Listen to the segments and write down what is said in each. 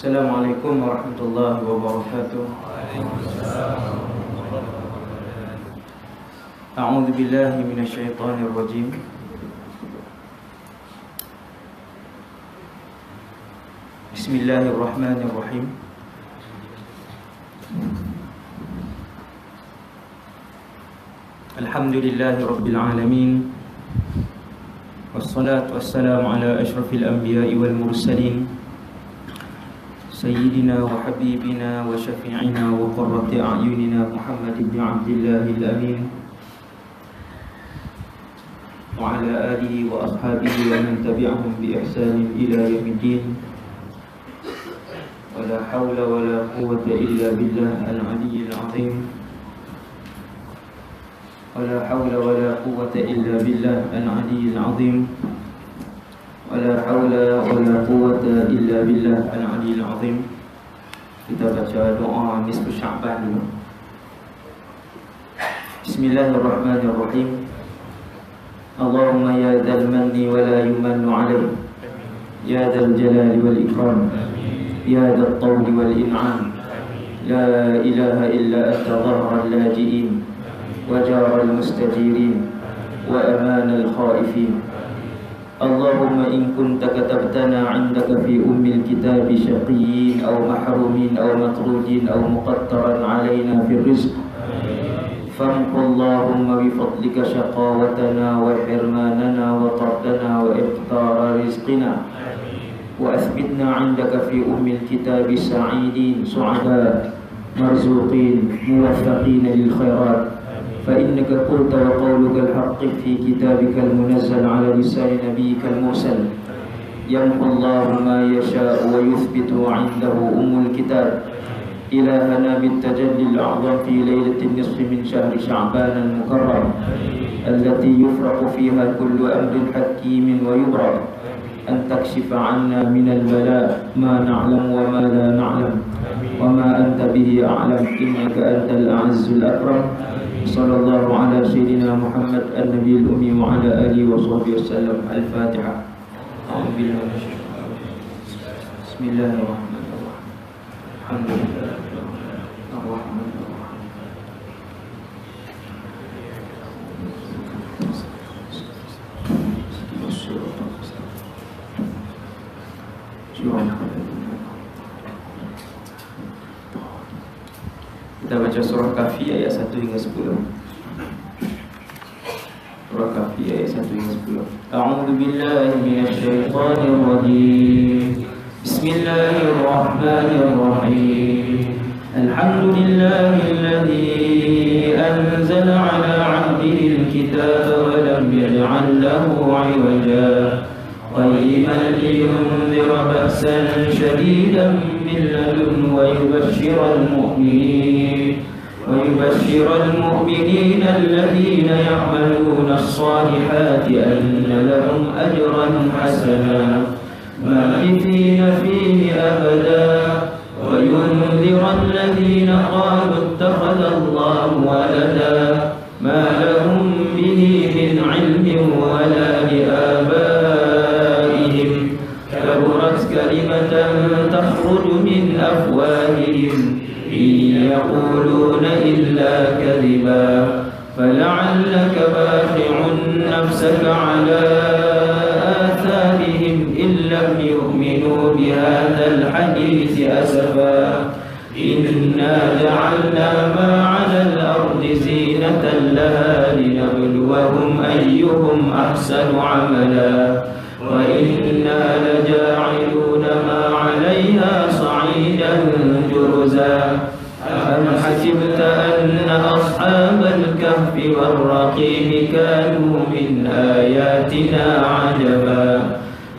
Assalamualaikum warahmatullahi wabarakatuh. A'udzu billahi minasyaitonir rajim. Bismillahirrahmanirrahim. Alhamdulillahi rabbil alamin. Wassalatu wassalamu ala asyrafil anbiya'i wal mursalin, Sayyidina wa habibina wa syafi'ina wa qurrati a'yunina Muhammad ibn Abdillahil amin, wa ala alihi wa ashabihi wa man tabi'ahum bi ihsanin ila yaumiddin. Wa la hawla wa la quwwata illa billah al-'aliyyil 'azim. Wa la hawla wa la quwwata illa billah al-'aliyyil 'azim. Wala hawla wala quwwata illa billah al-'aliyyil 'azim. Kita baca doa nisfu Sya'ban dulu. Bismillahirrahmanirrahim. Allahumma ya dzal manni wa la yumannu 'alayhi, ya dzal jalali wal ikram, ya dzal tawli wal in'am. La ilaha illa anta dhahra al-laji'in wa jara al-mustajirin wa amana al-khaifin. Allahumma in kunta katabtana 'indaka fi ummil kitabi syaqiyyin aw mahrumin aw matrudin aw muqattaran 'alaina fi rizq, famhu Allahumma bi fadlika shaqawatana wa hirmanana wa tardana wa iqtara rizqina, wa athbitna 'indaka fi ummil kitabi sa'idin su'ada marzuqin muwaffaqin lil khairat. فإنك قلت وقولك الحق في كتابك المنزل على لسان نبيك المرسل. يمحو الله ما يشاء ويثبت عنده الكتاب. إلهنا بالتجلي الأعظم في ليلة النصف من شهر شعبان المكرم التي يفرق فيها كل أمر حكيم ويبرأ، أن تكشف عنا من البلاء ما نعلم وما لا نعلم وما أنت به أعلم، إنك أنت الأعز الأكرم. صلى الله على سيدنا محمد النبي الأمي وعلى آله وصحبه وسلم. الفاتحة. أعوذ بالله من الشيطان الرجيم. بسم الله الرحمن الرحيم. الحمد لله الرحمن الرحيم. Kita baca surah Kahfi ayat 1 hingga 10. Surah Kahfi ayat 1 hingga 10. A'udzu billahi minasyaitonir rajim. Bismillahirrahmanirrahim. Alhamdulillahilladzi anzala 'ala 'abdihi al-kitaba wa lam yaj'al lahu 'iwaja, qayyiman liyunzira ba'san shadidan min ladunhu wa yubashshira المؤمنين الذين يعملون الصالحات أن لهم أجرا حسنا ماكثين فيه أبدا، وينذر الذين قالوا اتخذ الله ولدا ما لهم به من علم ولا لآبائهم، كبرت كلمة تخرج من أفواههم إن يقولون إلا كذبا، فلعلك باخع نفسك على آثارهم إن لم يؤمنوا بهذا الحديث أسفا، إنا جعلنا ما على الأرض زينة لها لنبلوهم أيهم أحسن عملا، وإنا لجاعلون ما عليها صعيدا جرزا. أم حسبت أن أصحاب الكهف والرقيم كانوا من آياتنا عجبا،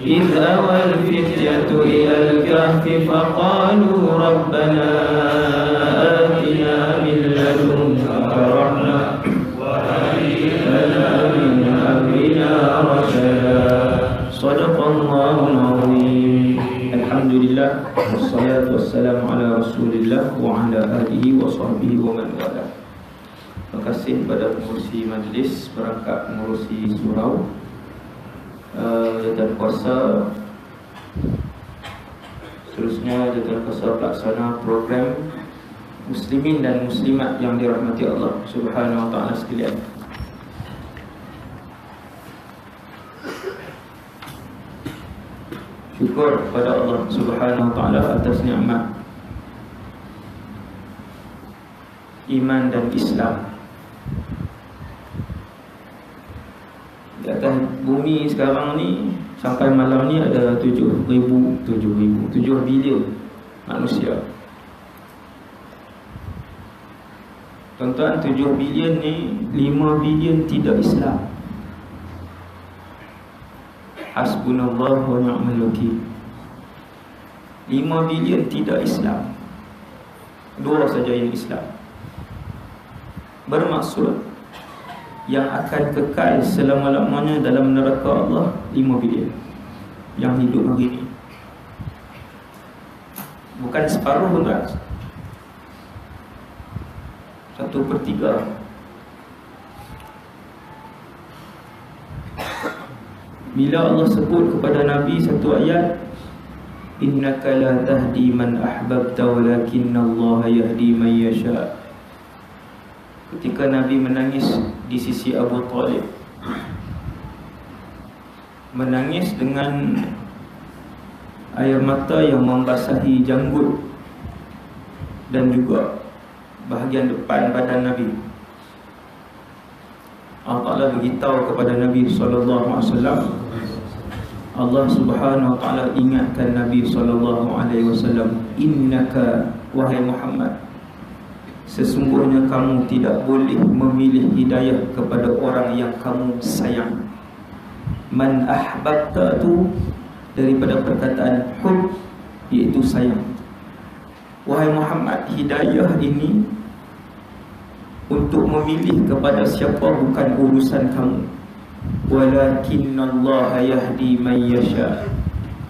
إذ أوى الفتية إلى الكهف فقالوا ربنا آتنا من لدنك رحمة وهيئ لنا من أمرنا رشدا. صدق الله العظيم. Alhamdulillah, wassalatu wassalamu ala rasulillah wa ala alihi wa sahbihi wa man wala. Terima kasih kepada pengurusi majlis, perangkat pengurusi surau, dan kuasa Seterusnya Jadual Kuasa Pelaksana Program Muslimin dan Muslimat yang dirahmati Allah Subhanahu wa ta'ala sekalian. Syukur kepada Allah Subhanahu wa ta'ala atas nikmat iman dan Islam. Di atas bumi sekarang ni sampai malam ni ada 7 bilion manusia. Tuan-tuan, 7 bilion ni 5 bilion tidak Islam. Hasbunallah wa ni'mal wakil. 5 bilion tidak Islam, 2 saja yang Islam. Bermaksud yang akan kekal selama-lamanya dalam neraka Allah 5 bilion yang hidup hari ini. Bukan separuh pun tak, 1/3. Bila Allah sebut kepada Nabi satu ayat, innaka la tahdi man ahbabta walakinnallaha yahdi man yasha. Ketika Nabi menangis di sisi Abu Talib, menangis dengan air mata yang membasahi janggut dan juga bahagian depan badan Nabi. Allah Ta'ala beritahu kepada Nabi SAW, Allah Subhanahu wa ta'ala ingatkan Nabi SAW, innaka, wahai Muhammad, sesungguhnya kamu tidak boleh memilih hidayah kepada orang yang kamu sayang. Man ahbabta tu daripada perkataan hub, iaitu sayang. Wahai Muhammad, hidayah ini untuk memilih kepada siapa bukan urusan kamu. Walakinnallaha yahdi man yasha.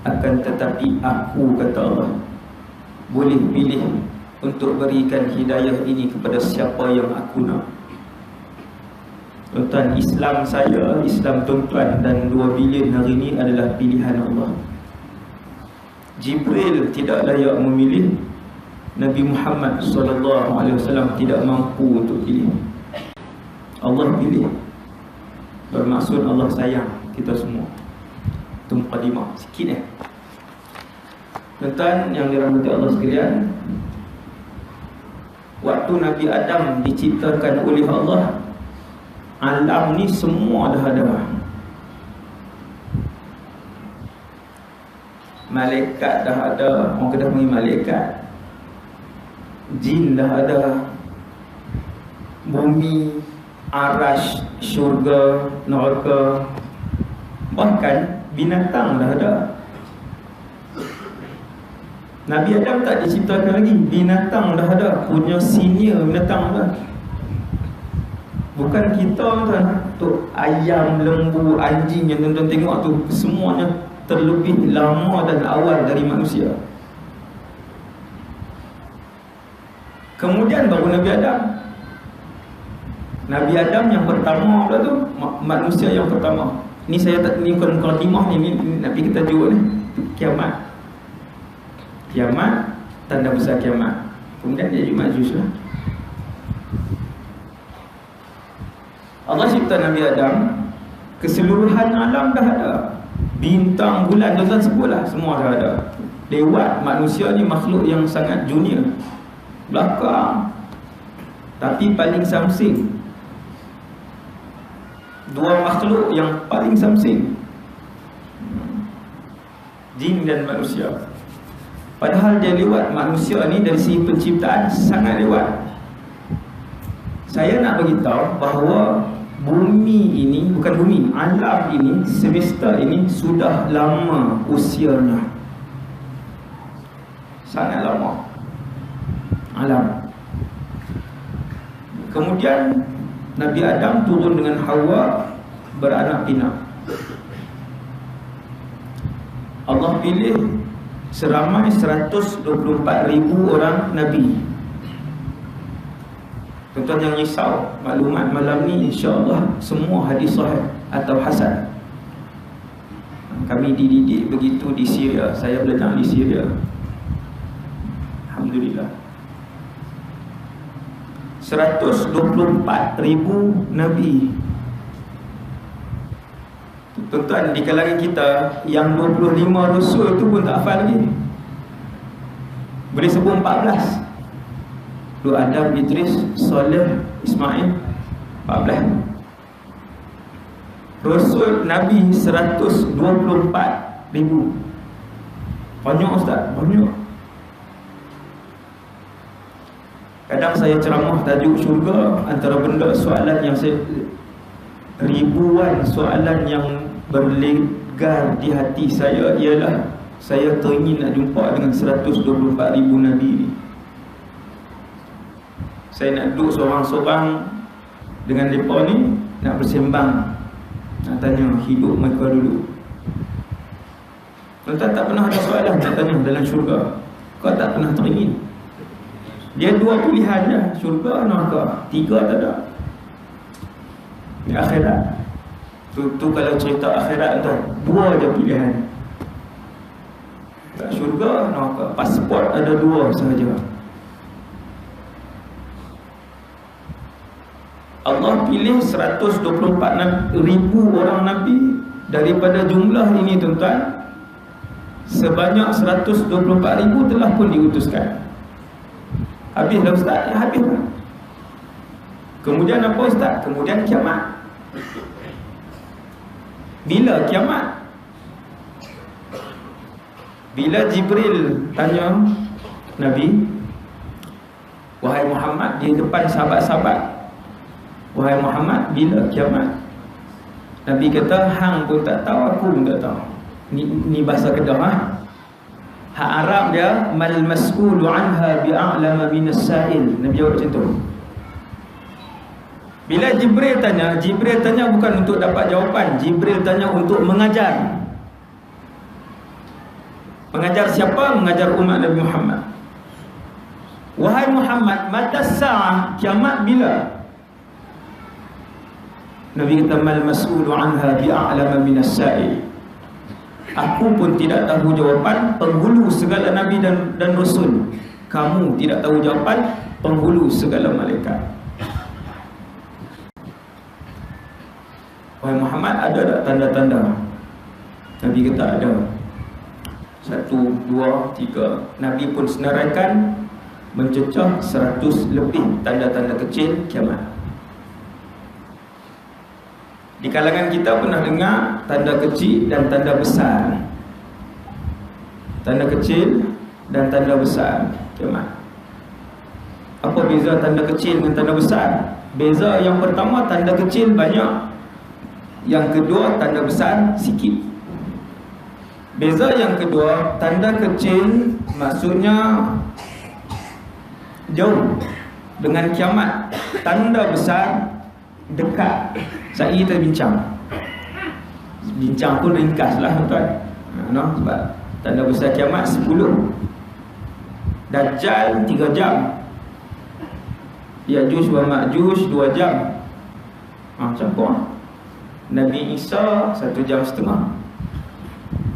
Akan tetapi aku, kata Allah, boleh pilih untuk berikan hidayah ini kepada siapa yang aku nak. Tuan-tuan, Islam saya, Islam tuan-tuan dan 2 bilion hari ini adalah pilihan Allah. Jibril tidak layak memilih, Nabi Muhammad SAW tidak mampu untuk pilih. Allah pilih. Bermaksud Allah sayang kita semua. Itu mukadimah sikit Tuan-tuan yang dirahmati Allah sekalian, waktu Nabi Adam diciptakan oleh Allah, alam ni semua dah ada. Malaikat dah ada, orang Kedah panggil malaikat. Jin dah ada, bumi, arash, syurga, neraka, bahkan binatang dah ada. Nabi Adam tak diciptakan lagi, binatang dah ada, punya senior binatang dah. Bukan kita tuan, tu ayam, lembu, anjing yang tuan-tuan tengok tu, semuanya terlebih lama dan awal dari manusia. Kemudian baru Nabi Adam. Nabi Adam yang pertama pula tu, manusia yang pertama. Ni saya tak, ni bukan mukadimah ni Nabi kita jawab ni, kiamat. Kiamat, tanda besar kiamat. Kemudian dia Majus lah. Allah cipta Nabi Adam, keseluruhan alam dah ada. Bintang, bulan, tuan-tuan sebutlah, semua dah ada. Lewat manusia ni makhluk yang sangat junior, belakang, tapi paling samsing. 2 makhluk yang paling samsing, jin dan manusia. Padahal dia lewat manusia ni dari segi penciptaan sangat lewat. Saya nak beritahu bahawa bumi ini, bukan bumi, alam ini, semesta ini sudah lama usianya. Sangat lama alam. Kemudian Nabi Adam turun dengan Hawa, beranak pinak. Allah pilih seramai 124,000 orang Nabi. Tuan-tuan yang risau, maklumat malam ni insya-Allah semua hadis sahih atau hasan. Kami dididik begitu di Syria. Saya belajar di Syria. Alhamdulillah. 124,000 Nabi. Tuan-tuan, di kalangan kita yang 25 Rasul tu pun tak hafal lagi. Boleh sebut 14. Dua Adam, Idris, Saleh, Ismail, 14. Rasul Nabi 124,000. Banyak ustaz, banyak. Kadang saya ceramah tajuk syurga, antara benda soalan yang saya, ribuan soalan yang berlegar di hati saya ialah saya teringin nak jumpa dengan 124,000 Nabi ni. Saya nak duduk seorang-seorang dengan mereka ni, nak bersembang, nak tanya hidup mereka dulu. Tuan-tuan, tak pernah ada soalan nak tanya dalam syurga. Kau tak pernah teringin. Dia dua pilihan je, syurga, neraka. Tiga tak ada. Di akhirat tu kalau cerita akhirat tu, dua je pilihan. Tak syurga, neraka. Pasport ada dua sahaja. Allah pilih 124,000 orang Nabi. Daripada jumlah ini tuan-tuan, sebanyak 124,000 telah pun diutuskan. Habislah ustaz? Ya, habislah. Kemudian apa ustaz? Kemudian kiamat. Bila kiamat? Bila Jibril tanya Nabi, wahai Muhammad, di depan sahabat-sahabat, wahai Muhammad, bila kiamat? Nabi kata, hang pun tak tahu, aku pun tak tahu. Ni bahasa Kedah, ha? Hak Arab dia, mal mas'ulu anha bi'a'lama minas sa'il. Nabi jawab macam tu. Bila Jibril tanya bukan untuk dapat jawapan. Jibril tanya untuk mengajar. Mengajar siapa? Mengajar umat Nabi Muhammad. Wahai Muhammad, mata sa'ah, kiamat bila? Nabi kata, mal mas'ulu anha bi'a'lama minas sa'il. Aku pun tidak tahu jawapan, penghulu segala Nabi dan Rasul. Kamu tidak tahu jawapan, penghulu segala malaikat. Wahai Muhammad, ada tak tanda-tanda? Nabi kata ada. 1, 2, 3. Nabi pun senaraikan, mencecah 100 lebih tanda-tanda kecil kiamat. Di kalangan kita pernah dengar tanda kecil dan tanda besar. Tanda kecil dan tanda besar kiamat. Apa beza tanda kecil dengan tanda besar? Beza yang pertama, tanda kecil banyak. Yang kedua, tanda besar sikit. Beza yang kedua, tanda kecil maksudnya jauh dengan kiamat. Tanda besar dekat. Saya kita bincang pun ringkas lah tuan-tuan, no? Sebab tanda besar kiamat 10. Dajjal 3 jam, Ya'juj wa Ma'juj 2 jam. Campur. Nabi Isa 1 jam setengah,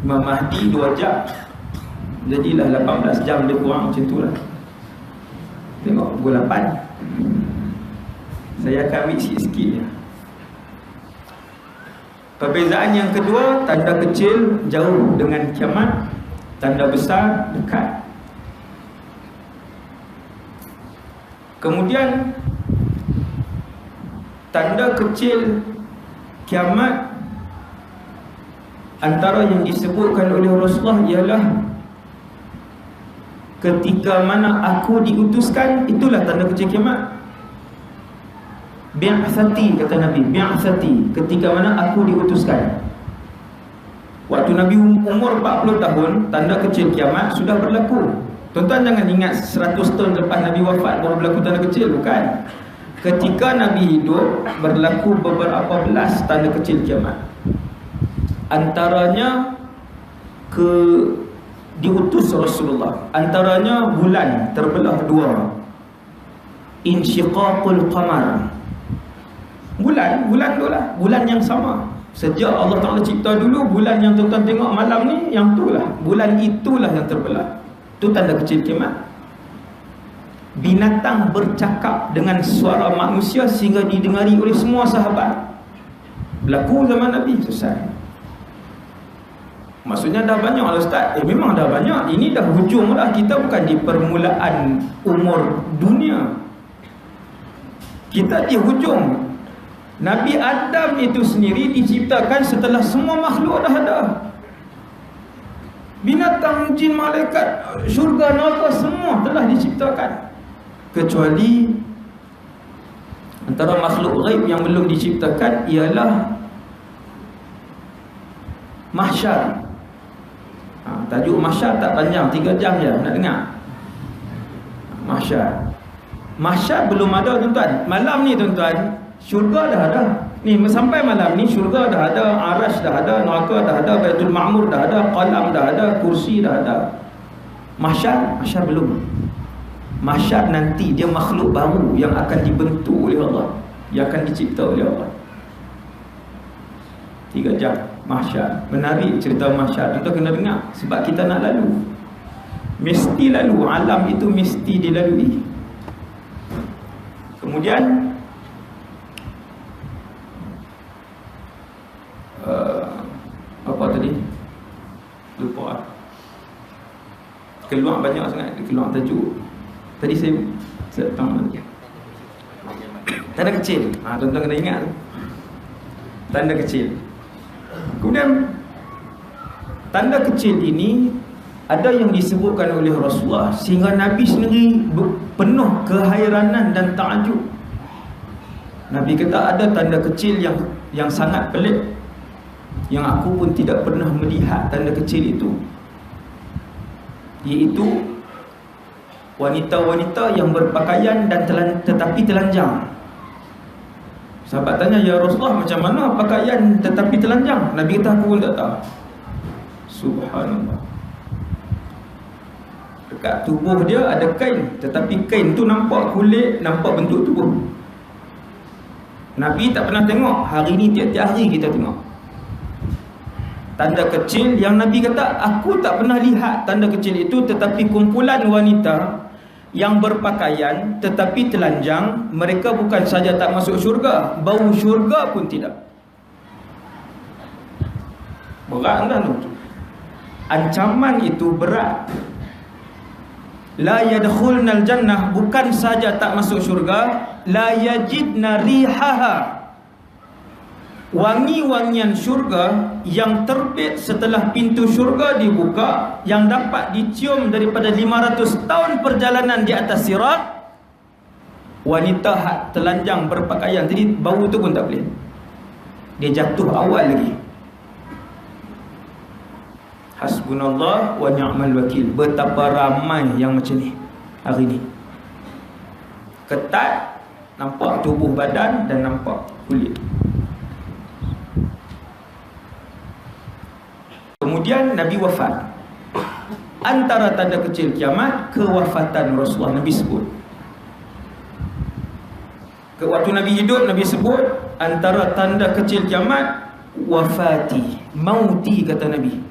Imam Mahdi 2 jam. Jadilah 18 jam, dia kurang macam tu lah. Tengok pukul 8. Saya akan ambil sikit-sikit je. Perbezaan yang kedua, tanda kecil jauh dengan kiamat, tanda besar dekat. Kemudian tanda kecil kiamat, antara yang disebutkan oleh Rasulullah ialah ketika mana aku diutuskan, itulah tanda kecil kiamat. Bi'athati, kata Nabi, bi'athati, ketika mana aku diutuskan. Waktu Nabi umur 40 tahun, tanda kecil kiamat sudah berlaku. Tuan-tuan jangan ingat 100 tahun lepas Nabi wafat baru berlaku tanda kecil, bukan. Ketika Nabi hidup, berlaku beberapa belas tanda kecil kiamat. Antaranya diutus Rasulullah. Antaranya bulan terbelah 2. Insyiqaqul qamar. Bulan tu lah, bulan yang sama. Sejak Allah Ta'ala cipta dulu, bulan yang tuan-tuan tengok malam ni, yang tu lah, bulan itulah yang terbelah. Itu tanda kecil kiamat. binatang bercakap dengan suara manusia sehingga didengari oleh semua sahabat. Berlaku zaman Nabi, selesai. Maksudnya dah banyak lah Ustaz. Memang dah banyak. Ini dah hujung lah. Kita bukan di permulaan umur dunia, kita di hujung. Nabi Adam itu sendiri diciptakan setelah semua makhluk dah ada. Binatang, jin, malaikat, syurga, neraka semua telah diciptakan, kecuali antara makhluk ghaib yang belum diciptakan ialah mahsyar. Tajuk mahsyar tak panjang, 3 jam je nak dengar. Mahsyar belum ada tuan-tuan. Malam ni tuan-tuan, syurga dah ada. Ni sampai malam ni syurga dah ada, arasy dah ada, neraka dah ada, Baitul Ma'mur dah ada, qalam dah ada, kursi dah ada. Mahsyar belum. Mahsyar nanti dia makhluk baru yang akan dibentuk oleh Allah, yang akan dicipta oleh Allah. 3 jam mahsyar. Menarik cerita mahsyar. Kita kena dengar sebab kita nak lalu. Mesti lalu. Alam itu mesti dilalui. Kemudian apa tadi? Lupa. Keluar banyak sangat. Keluar tajuk. Tadi saya tahu mana. Tanda kecil. Tuan-tuan kena ingat tu. Tanda kecil. Kemudian tanda kecil ini ada yang disebutkan oleh Rasulullah sehingga Nabi sendiri penuh kehairanan dan takjub. Nabi kata ada tanda kecil yang sangat pelik, yang aku pun tidak pernah melihat tanda kecil itu, iaitu wanita-wanita yang berpakaian dan tetapi telanjang. Sahabat tanya, ya Rasulullah, macam mana pakaian tetapi telanjang? Nabi kata, aku pun tak tahu. Subhanallah. Dekat tubuh dia ada kain, tetapi kain tu nampak kulit, nampak bentuk tubuh. Nabi tak pernah tengok. Hari ni tiap-tiap hari kita tengok tanda kecil yang Nabi kata, aku tak pernah lihat tanda kecil itu, tetapi kumpulan wanita yang berpakaian tetapi telanjang, mereka bukan saja tak masuk syurga, bau syurga pun tidak. Berat kan tu? Ancaman itu berat. La yadkhulnal jannah, bukan saja tak masuk syurga, la yajidna rihaha, wangi-wangian syurga yang terbit setelah pintu syurga dibuka, yang dapat dicium daripada 500 tahun perjalanan di atas sirat. Wanita hak telanjang berpakaian tadi, bau tu pun tak boleh. Dia jatuh awal lagi. Hasbunallah wa ni'mal wakil. Betapa ramai yang macam ni hari ni. Ketat, nampak tubuh badan dan nampak kulit. Kemudian Nabi wafat. Antara tanda kecil kiamat, kewafatan Rasulullah. Nabi sebut, waktu Nabi hidup, Nabi sebut antara tanda kecil kiamat, wafati, mauti, kata Nabi.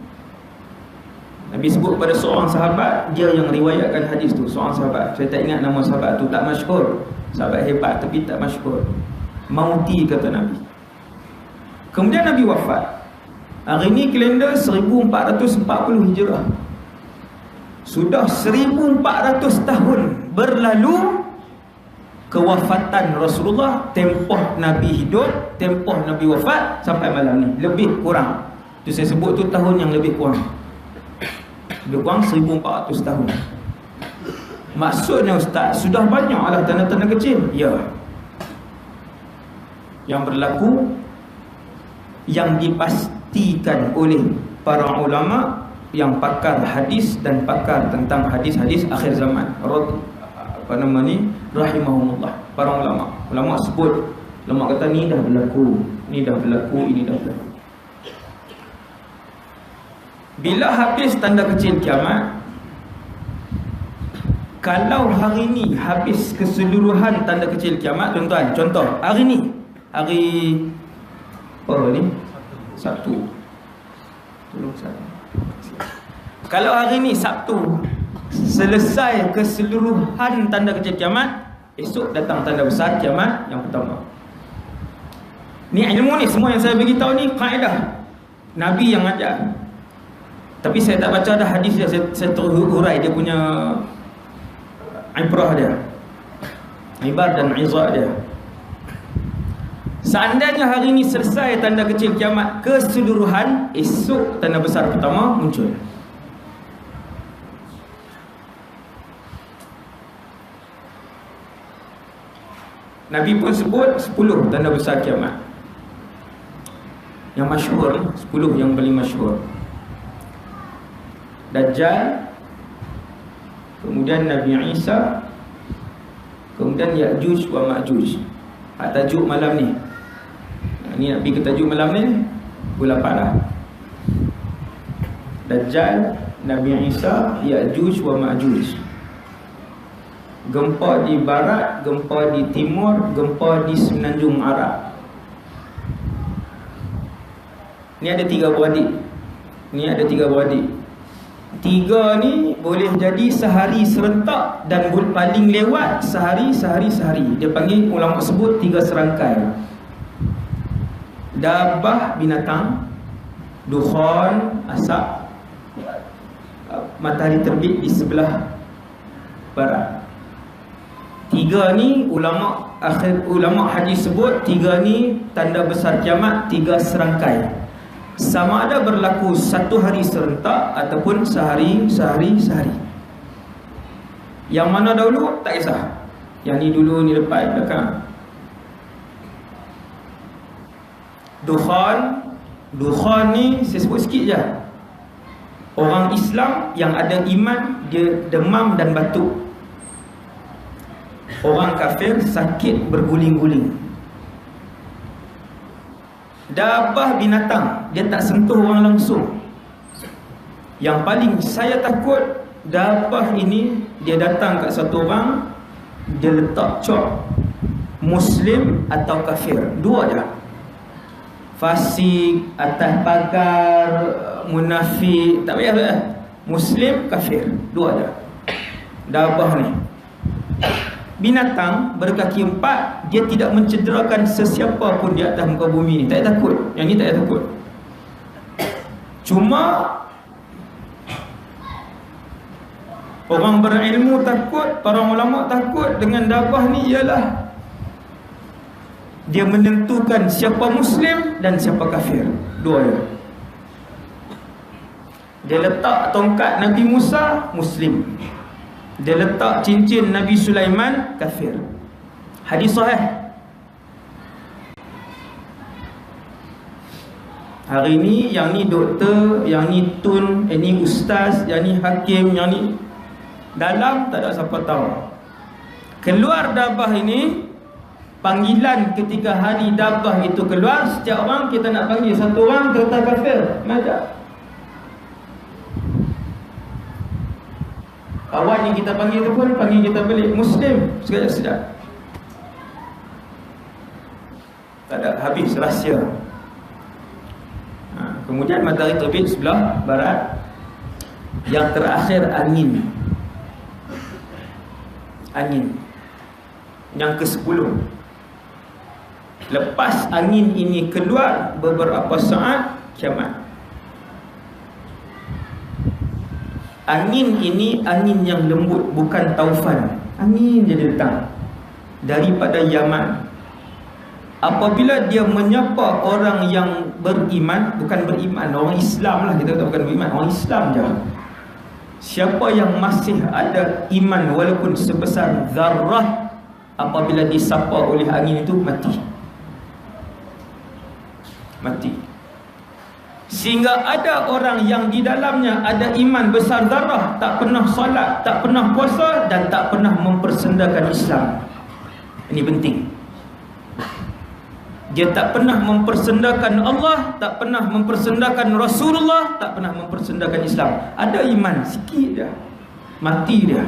Nabi sebut pada seorang sahabat, dia yang riwayatkan hadis tu, seorang sahabat, saya tak ingat nama sahabat tu, tak masyhur, sahabat hebat tapi tak masyhur. Mauti, kata Nabi. Kemudian Nabi wafat. Hari ini kalender 1440 Hijrah. Sudah 1400 tahun berlalu kewafatan Rasulullah, tempoh Nabi hidup, tempoh Nabi wafat sampai malam ni. Lebih kurang, itu saya sebut tu tahun yang lebih kurang. Lebih kurang 1400 tahun. Maksudnya Ustaz, sudah banyaklah tanda-tanda kecil. Ya, yang berlaku, yang dipastikan oleh para ulama yang pakar hadis dan pakar tentang hadis-hadis akhir zaman, rahimahumullah. Para ulama sebut, ulama kata ni dah berlaku, ni dah berlaku, ini dah berlaku. Bila habis tanda kecil kiamat, kalau hari ni habis keseluruhan tanda kecil kiamat, tuan-tuan, contoh hari ni, hari apa ni? Sabtu. Tolong saya. Kalau hari ni Sabtu, selesai keseluruhan tanda kecil kiamat, esok datang tanda besar kiamat yang pertama. Ni ilmu ni, semua yang saya beritahu ni kaedah Nabi yang ajar. Tapi saya tak baca dah hadis dia, saya terurai dia punya ibrah dia, ibar dan izah dia. Seandainya hari ini selesai tanda kecil kiamat keseluruhan, esok tanda besar pertama muncul. Nabi pun sebut 10 tanda besar kiamat. Yang masyhur, 10 yang paling masyhur. Dajjal, kemudian Nabi Isa, kemudian Ya'juj wa Ma'juj. Tajuk malam ni. Ni nak pergi ke tajuk malam ni, bulan 8 lah. Dajjal, Nabi Isa, Ya'juj wa Ma'juj. Gempa di barat, gempa di timur, gempa di semenanjung Arab. Ni ada 3 beradik. Ni ada 3 beradik. 3 ni boleh jadi sehari serentak dan paling lewat sehari. Dia panggil, ulama sebut 3 serangkai. Dabah binatang, dukhan asap, matahari terbit di sebelah barat. 3 ni ulama hadis sebut 3 ni tanda besar kiamat, 3 serangkai. Sama ada berlaku satu hari serentak ataupun sehari. Yang mana dahulu tak kisah. Yang ni dulu, ni depan, belakang. Dukhan ni saya sebut sikit je. Orang Islam yang ada iman, dia demam dan batuk. Orang kafir sakit berguling-guling. Dabah binatang, dia tak sentuh orang langsung. Yang paling saya takut, dabah ini dia datang kat satu orang, dia letak cop Muslim atau kafir, 2 dah. Fasik, atas pagar, munafik, tak payah. Muslim, kafir, 2 dah. Dabah ni binatang berkaki 4, dia tidak mencederakan sesiapa pun di atas muka bumi ni. Tak payah takut. Yang ni tak payah takut. Cuma orang berilmu takut, para ulama takut dengan dabah ni ialah dia menentukan siapa Muslim dan siapa kafir. 2 dia. Dia letak tongkat Nabi Musa, Muslim. Dia letak cincin Nabi Sulaiman, kafir. Hadis sahih. Hari ni yang ni doktor, yang ni tun, yang ni ustaz, yang ni hakim, yang ni dalam tak ada siapa tahu. Keluar dabah ini, panggilan ketika hari dabah itu keluar, setiap orang kita nak panggil satu orang kata kafir, macam kawan yang kita panggil tu pun panggil kita balik Muslim, sekejap. Tak ada, habis rahsia. Kemudian matahari terbit sebelah barat. Yang terakhir angin. Yang ke-10. Lepas angin ini keluar beberapa saat, kiamat. Angin ini angin yang lembut, bukan taufan. Angin dia datang daripada Yaman. Apabila dia menyapa orang yang beriman, bukan beriman, orang Islam lah, kita kata bukan beriman, orang Islam je. Siapa yang masih ada iman walaupun sebesar zarrah, apabila disapa oleh angin itu, mati. Sehingga ada orang yang di dalamnya ada iman besar zarrah, tak pernah solat, tak pernah puasa dan tak pernah mempersendakan Islam. Ini penting. Dia tak pernah mempersendakan Allah, tak pernah mempersendakan Rasulullah, tak pernah mempersendakan Islam. Ada iman sikit dah, mati dia.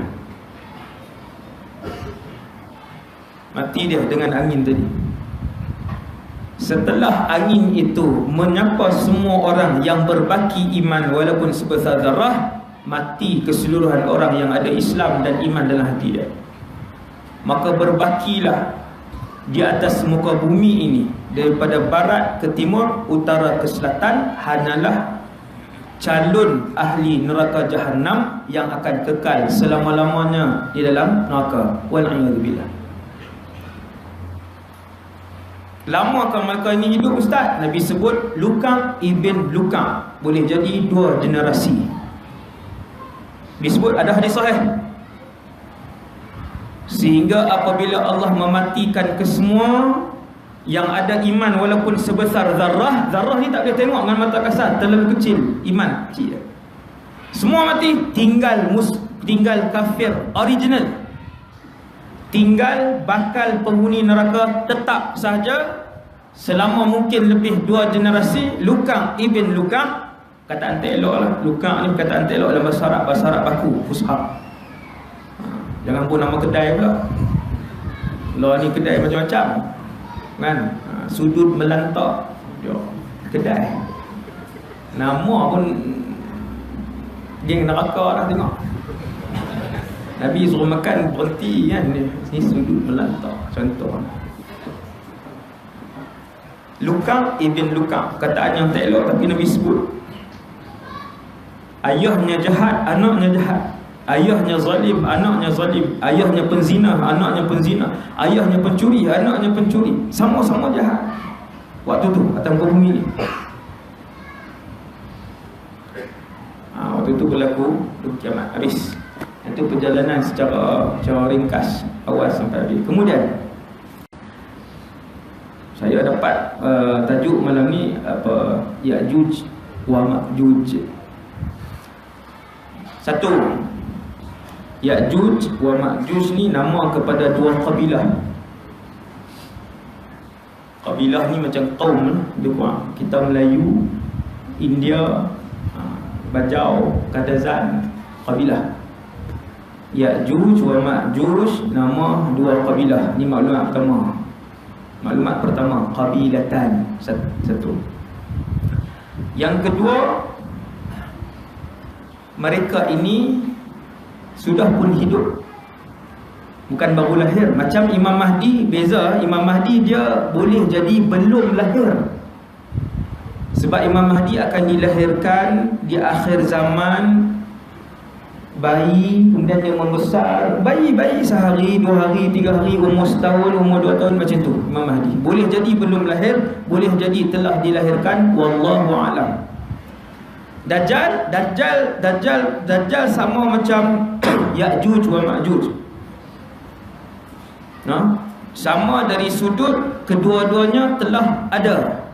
Mati dia dengan angin tadi. Setelah angin itu menyapa semua orang yang berbaki iman walaupun sebesar zarrah, mati keseluruhan orang yang ada Islam dan iman dalam hati dia. Maka berbakilah di atas muka bumi ini, daripada barat ke timur, utara ke selatan, hanyalah calon ahli neraka Jahannam yang akan kekal selama-lamanya di dalam neraka. Wal'iyadzubillah. Lamakah mereka ini hidup, Ustaz? Nabi sebut Lukam ibn Lukam. Boleh jadi 2 generasi. Disebut ada hadis sahih. Sehingga apabila Allah mematikan kesemua yang ada iman walaupun sebesar zarrah. Zarrah ni tak boleh tengok dengan mata kasar, terlalu kecil iman, kecil. Semua mati, tinggal kafir original. Tinggal bakal penghuni neraka tetap sahaja selama mungkin lebih 2 generasi. Lukam ibn Lukam, kataan tak elok lah. Lukam ni kataan tak elok dalam bahasa Arab baku, fushah. Jangan pun nama kedai pula. Kalau ni kedai macam-macam kan, sudut melantak kedai, nama pun geng neraka lah tengok. Nabi suruh makan berhenti kan, ni sudut melantak contoh. Lukam ibn Lukam, kataan yang tak elok tapi Nabi sebut. Ayahnya jahat, anaknya jahat. Ayahnya zalim, anaknya zalim. Ayahnya penzina, anaknya penzina. Ayahnya pencuri, anaknya pencuri. Sama-sama jahat waktu tu atas muka bumi ni. Waktu tu berlaku kiamat. Habis. Itu perjalanan secara ringkas awal sampai habis. Kemudian saya dapat tajuk malam ni apa, Ya'juj wa Ma'juj. Satu, Ya'juj wa Ma'juj ni nama kepada 2 kabilah. Kabilah ni macam kaum kita Melayu, India, Bajau, Kadazan, kabilah. Ya'juj wa Ma'juj nama 2 kabilah. Ni maklumat pertama. Maklumat pertama, kabilatan satu. Yang kedua, mereka ini sudah pun hidup, bukan baru lahir. Macam Imam Mahdi, beza. Imam Mahdi dia boleh jadi belum lahir, sebab Imam Mahdi akan dilahirkan di akhir zaman, bayi, kemudian dia membesar. Bayi sehari, 2 hari, 3 hari, umur setahun, umur 2 tahun, macam tu Imam Mahdi. Boleh jadi belum lahir, boleh jadi telah dilahirkan, wallahu a'lam. Dajjal sama macam Ya'juj wa Ma'juj. Sama dari sudut kedua-duanya telah ada,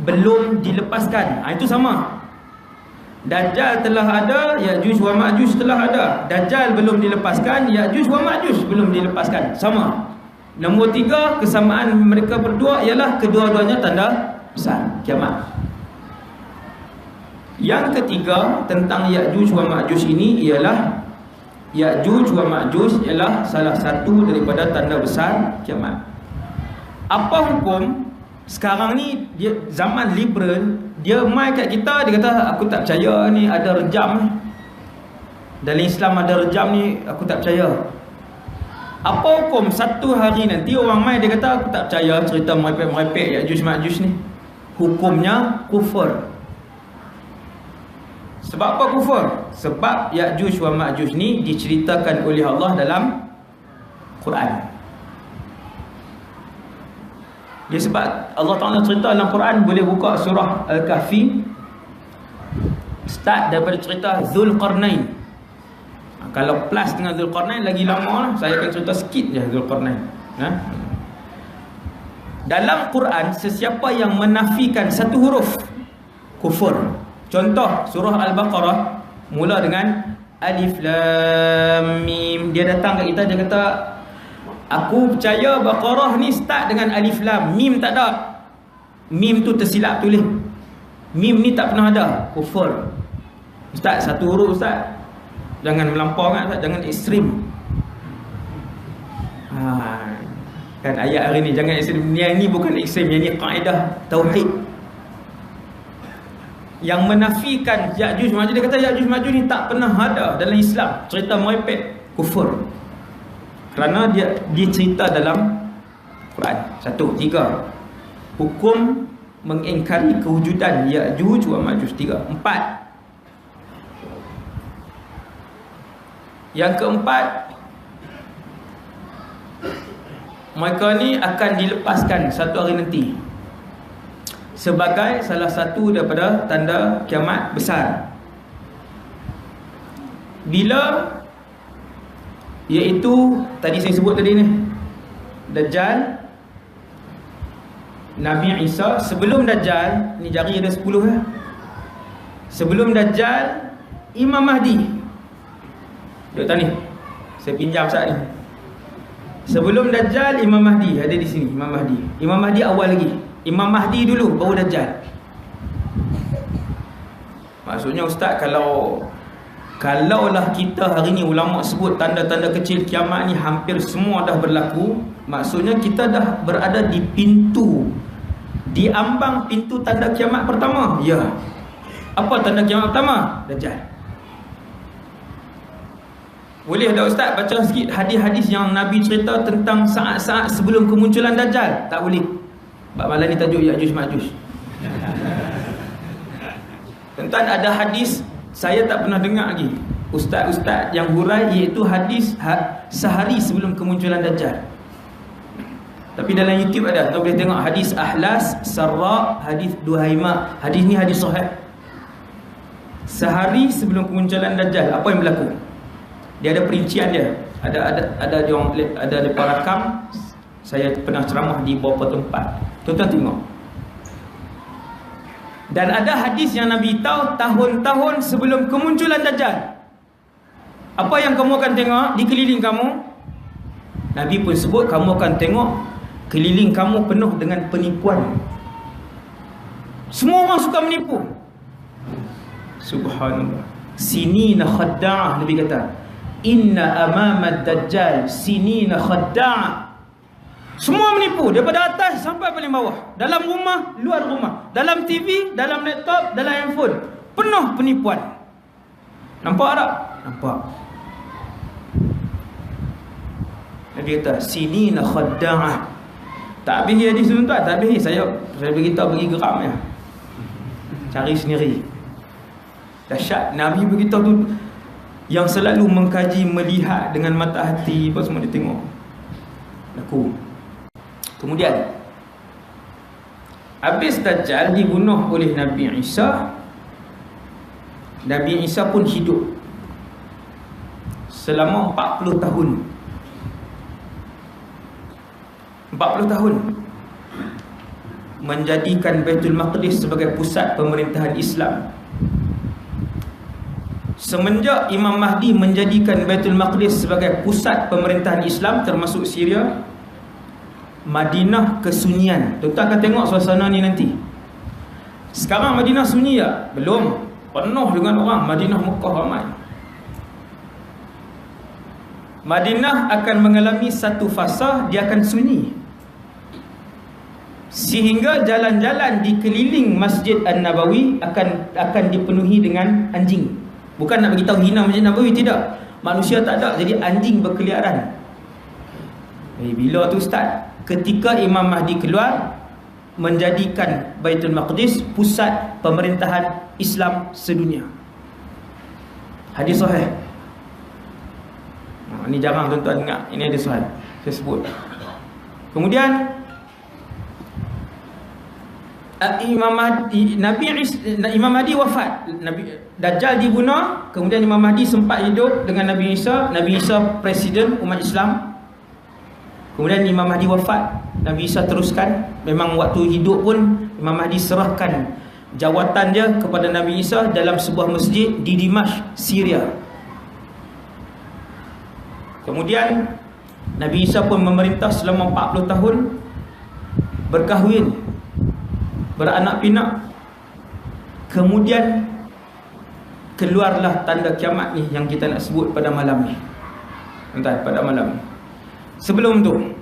belum dilepaskan. Itu sama. Dajjal telah ada, Ya'juj wa Ma'juj telah ada. Dajjal belum dilepaskan, Ya'juj wa Ma'juj belum dilepaskan. Sama. Nombor 3, kesamaan mereka berdua ialah kedua-duanya tanda besar kiamat. Yang ketiga tentang Ya'juj wa Ma'juj ini ialah Ya'juj wa Ma'juj ialah salah satu daripada tanda besar kiamat. Apa hukum sekarang ni? Dia zaman liberal, dia mai kat kita, dia kata aku tak percaya ni ada rejam. Dalam Islam ada rejam ni, aku tak percaya. Apa hukum satu hari nanti orang mai dia kata aku tak percaya cerita merepek-merepek Ya'juj Ma'juj ni? Hukumnya kufur. Sebab apa kufur? Sebab Ya'juj wa Ma'juj ni diceritakan oleh Allah dalam Quran. Dia sebab Allah Ta'ala cerita dalam Quran, boleh buka surah Al-Kahfi, start daripada cerita Zulqarnain. Kalau plus dengan Zulqarnain lagi lama lah. Saya akan cerita sikit je Zulqarnain. Dalam Quran, sesiapa yang menafikan satu huruf, kufur. Contoh surah Al-Baqarah mula dengan Alif Lam Mim. Dia datang kat kita, dia kata aku percaya Baqarah ni start dengan Alif Lam Mim. Tak ada. Mim tu tersilap tulis. Mim ni tak pernah ada. Kufur. Ustaz, satu huruf Ustaz. Jangan melampau kan Ustaz, jangan ekstrim. Kan ayat hari ni jangan ekstrim. Yang ni bukan ekstrim, yang ni kaedah tauhid. yang menafikan Ya'juj Ma'juj. Dia kata Ya'juj Ma'juj ni tak pernah ada dalam Islam. Cerita merepek, kufur. Kerana dia cerita dalam Quran. 1, 3. Hukum mengingkari kewujudan Ya'juj wa Ma'juj. 3, 4. Yang keempat, mereka ni akan dilepaskan satu hari nanti sebagai salah satu daripada tanda kiamat besar. Bila? Iaitu tadi saya sebut tadi ni, Dajjal, Nabi Isa. Sebelum Dajjal, ni jari ada 10 lah. Sebelum Dajjal, Imam Mahdi. Duduk tadi, saya pinjam saat ni. Sebelum Dajjal, Imam Mahdi ada di sini. Imam Mahdi. Imam Mahdi awal lagi. Imam Mahdi dulu, baru Dajjal. Maksudnya Ustaz, kalaulah kita hari ni ulama sebut tanda-tanda kecil kiamat ni hampir semua dah berlaku, maksudnya kita dah berada di pintu, di ambang pintu tanda kiamat pertama. Ya. Apa tanda kiamat pertama? Dajjal. Boleh tak Ustaz baca sikit hadis-hadis yang Nabi cerita tentang saat-saat sebelum kemunculan Dajjal? Tak boleh. Sebab malam ni tajuk Ya'juj Ma'juj. Tuan-tuan, ada hadis saya tak pernah dengar lagi ustaz-ustaz yang hurai, iaitu hadis sehari sebelum kemunculan Dajjal. Tapi dalam YouTube ada. Tuan boleh tengok hadis Ahlas, Sarra, hadis Duhaimah. Hadis ni hadis sahih. Sehari sebelum kemunculan Dajjal, apa yang berlaku? Dia ada perincian dia. Ada depa rakam. Saya pernah ceramah di beberapa tempat. Tuan-tuan tengok. Dan ada hadis yang Nabi tahu tahun-tahun sebelum kemunculan Dajjal. Apa yang kamu akan tengok di keliling kamu? Nabi pun sebut kamu akan tengok keliling kamu penuh dengan penipuan. Semua orang suka menipu. Subhanallah. Sinina khadda'ah, Nabi kata. Inna amamad Dajjal sinina khadda'ah. Semua menipu, daripada atas sampai paling bawah. Dalam rumah, luar rumah, dalam TV, dalam laptop, dalam handphone, penuh penipuan. Nampak tak? Nampak. Nabi kata sinina khadda'ah. Tak habis hadis tu tuan, tak habis. Saya beritahu bagi geram ya. Cari sendiri. Dahsyat. Nabi beritahu tu, yang selalu mengkaji, melihat dengan mata hati, apa semua dia tengok. Laku. Kemudian habis Dajjal dibunuh oleh Nabi Isa. Nabi Isa pun hidup selama 40 tahun. 40 tahun menjadikan Baitul Maqdis sebagai pusat pemerintahan Islam. Semenjak Imam Mahdi menjadikan Baitul Maqdis sebagai pusat pemerintahan Islam, termasuk Syria, Madinah kesunyian. Tuan-tuan akan tengok suasana ni nanti. Sekarang Madinah sunyi tak? Belum. Penuh dengan orang. Madinah Mekah ramai. Madinah akan mengalami satu fasa, dia akan sunyi. Sehingga jalan-jalan di keliling Masjid An-Nabawi akan dipenuhi dengan anjing. Bukan nak beritahu hina Masjid Nabawi, tidak. Manusia tak ada, jadi anjing berkeliaran. Bila tu Ustaz? Ketika Imam Mahdi keluar, menjadikan Baitul Maqdis pusat pemerintahan Islam sedunia. Hadis sahih. Ini jarang tuan-tuan dengar. Ini hadis sahih, saya sebut. Kemudian Imam Mahdi wafat. Dajjal dibunuh. Kemudian Imam Mahdi sempat hidup dengan Nabi Isa. Nabi Isa presiden umat Islam. Kemudian Imam Mahdi wafat. Nabi Isa teruskan. Memang waktu hidup pun Imam Mahdi serahkan jawatan dia kepada Nabi Isa dalam sebuah masjid di Dimashq, Syria. Kemudian Nabi Isa pun memerintah selama 40 tahun, berkahwin, beranak pinak. Kemudian keluarlah tanda kiamat ni yang kita nak sebut pada malam ni. Entah pada malam ni. Sebelum tu,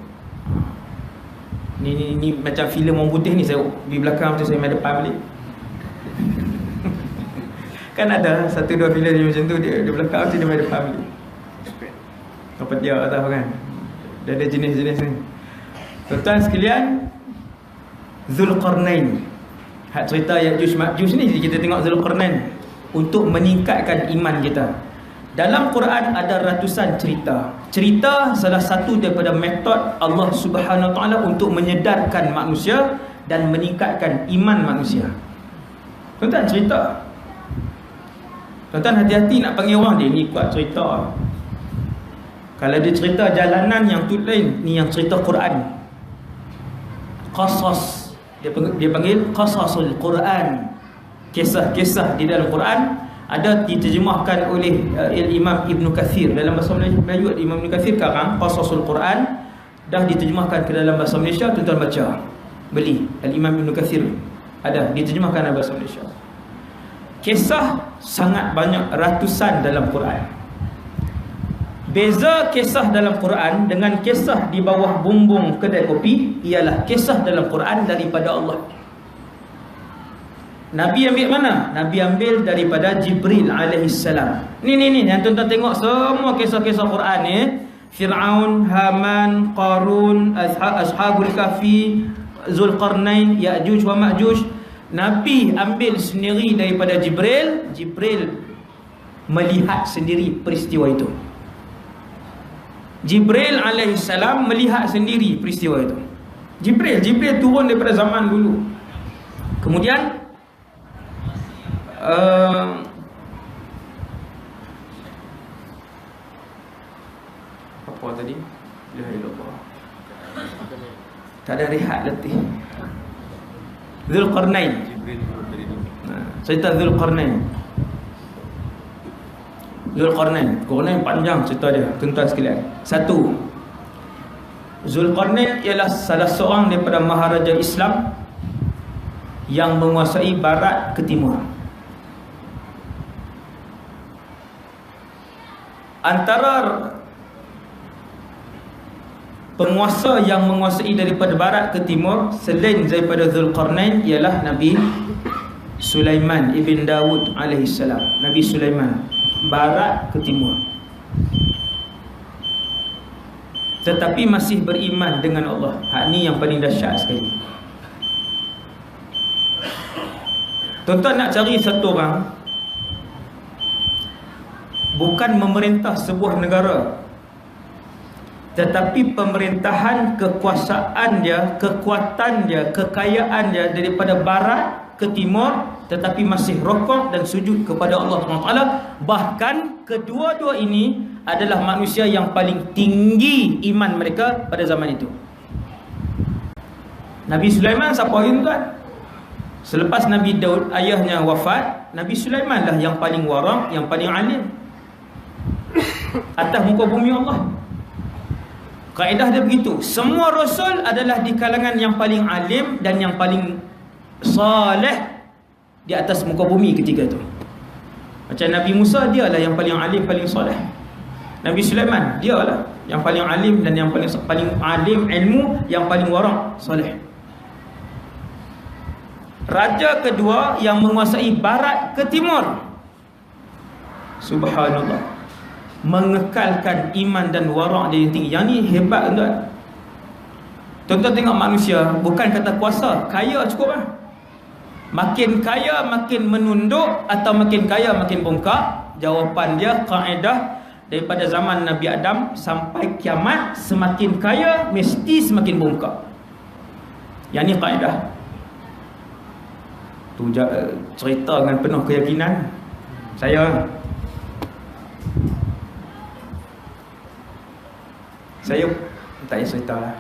ni macam filem orang putih ni, saya di belakang tu, saya main depan balik. Kan ada satu dua filem dia macam tu, dia belakang tu dia ada family. Apa dia tahu kan? Dia ada jenis-jenis ni. Tuan-tuan sekalian, Zulqarnain. Hak cerita Ya'juj Ma'juj ni kita tengok Zulqarnain untuk meningkatkan iman kita. Dalam Quran ada ratusan cerita. Cerita salah satu daripada metod Allah Subhanahu Wa Taala untuk menyedarkan manusia dan meningkatkan iman manusia. Tuan-tuan cerita. Tuan-tuan hati-hati nak panggil orang dia ni kuat cerita. Kalau dia cerita jalanan yang tu lain, ni yang cerita Quran. Qasas. Dia panggil qasasul Quran. Kisah-kisah di dalam Quran ada diterjemahkan oleh Imam Ibn Kathir dalam bahasa Melayu. Imam Ibn Kathir karang qasasul Quran dah diterjemahkan ke dalam bahasa Malaysia. Tuan-tuan baca, beli Imam Ibn Kathir, ada diterjemahkan dalam bahasa Malaysia. Kisah sangat banyak, ratusan dalam Quran. Beza kisah dalam Quran dengan kisah di bawah bumbung kedai kopi ialah kisah dalam Quran daripada Allah. Nabi ambil mana? Nabi ambil daripada Jibril alaihissalam. Ni yang tuan-tuan tengok semua kisah-kisah Quran ni, Fir'aun, Haman, Qarun, Ashabul Kahfi, Zulqarnain, Ya'juj wa Ma'juj. Nabi ambil sendiri daripada Jibril. Jibril melihat sendiri peristiwa itu. Jibril alaihissalam melihat sendiri peristiwa itu. Jibril turun daripada zaman dulu. Kemudian apa tadi? La ilaha illallah. Tak ada rehat letih. Zulqarnain. Cerita Zulqarnain. Zulqarnain panjang cerita dia, tuan-tuan sekalian. Satu, Zulqarnain ialah salah seorang daripada maharaja Islam yang menguasai barat ke timur. Antara penguasa yang menguasai daripada barat ke timur selain daripada Zulqarnain ialah Nabi Sulaiman ibn Dawud alaihissalam. Nabi Sulaiman, barat ke timur, tetapi masih beriman dengan Allah. Hak ni yang paling dahsyat sekali. Tuan-tuan nak cari satu orang bukan memerintah sebuah negara, tetapi pemerintahan, kekuasaan dia, kekuatan dia, kekayaan dia daripada barat ke timur, tetapi masih rokok dan sujud kepada Allah SWT. Bahkan kedua-dua ini adalah manusia yang paling tinggi iman mereka pada zaman itu. Nabi Sulaiman siapa tuan? Selepas Nabi Daud ayahnya wafat, Nabi Sulaiman lah yang paling warang, yang paling alim atas muka bumi Allah. Kaedah dia begitu. Semua rasul adalah di kalangan yang paling alim dan yang paling saleh di atas muka bumi ketika itu. Macam Nabi Musa, dia lah yang paling alim, paling saleh. Nabi Sulaiman, dia lah yang paling alim dan yang paling alim ilmu, yang paling warang, saleh. Raja kedua yang menguasai barat ke timur, subhanallah, mengekalkan iman dan warak dia yang tinggi. Yang ni hebat tuan. Tuan-tuan tengok manusia, bukan kata kuasa, kaya cukup lah. Makin kaya makin menunduk atau makin kaya makin bongkak? Jawapan dia kaedah daripada zaman Nabi Adam sampai kiamat, semakin kaya mesti semakin bongkak. Yang ni kaedah. Tu cerita dengan penuh keyakinan. Saya tak payah cerita lah.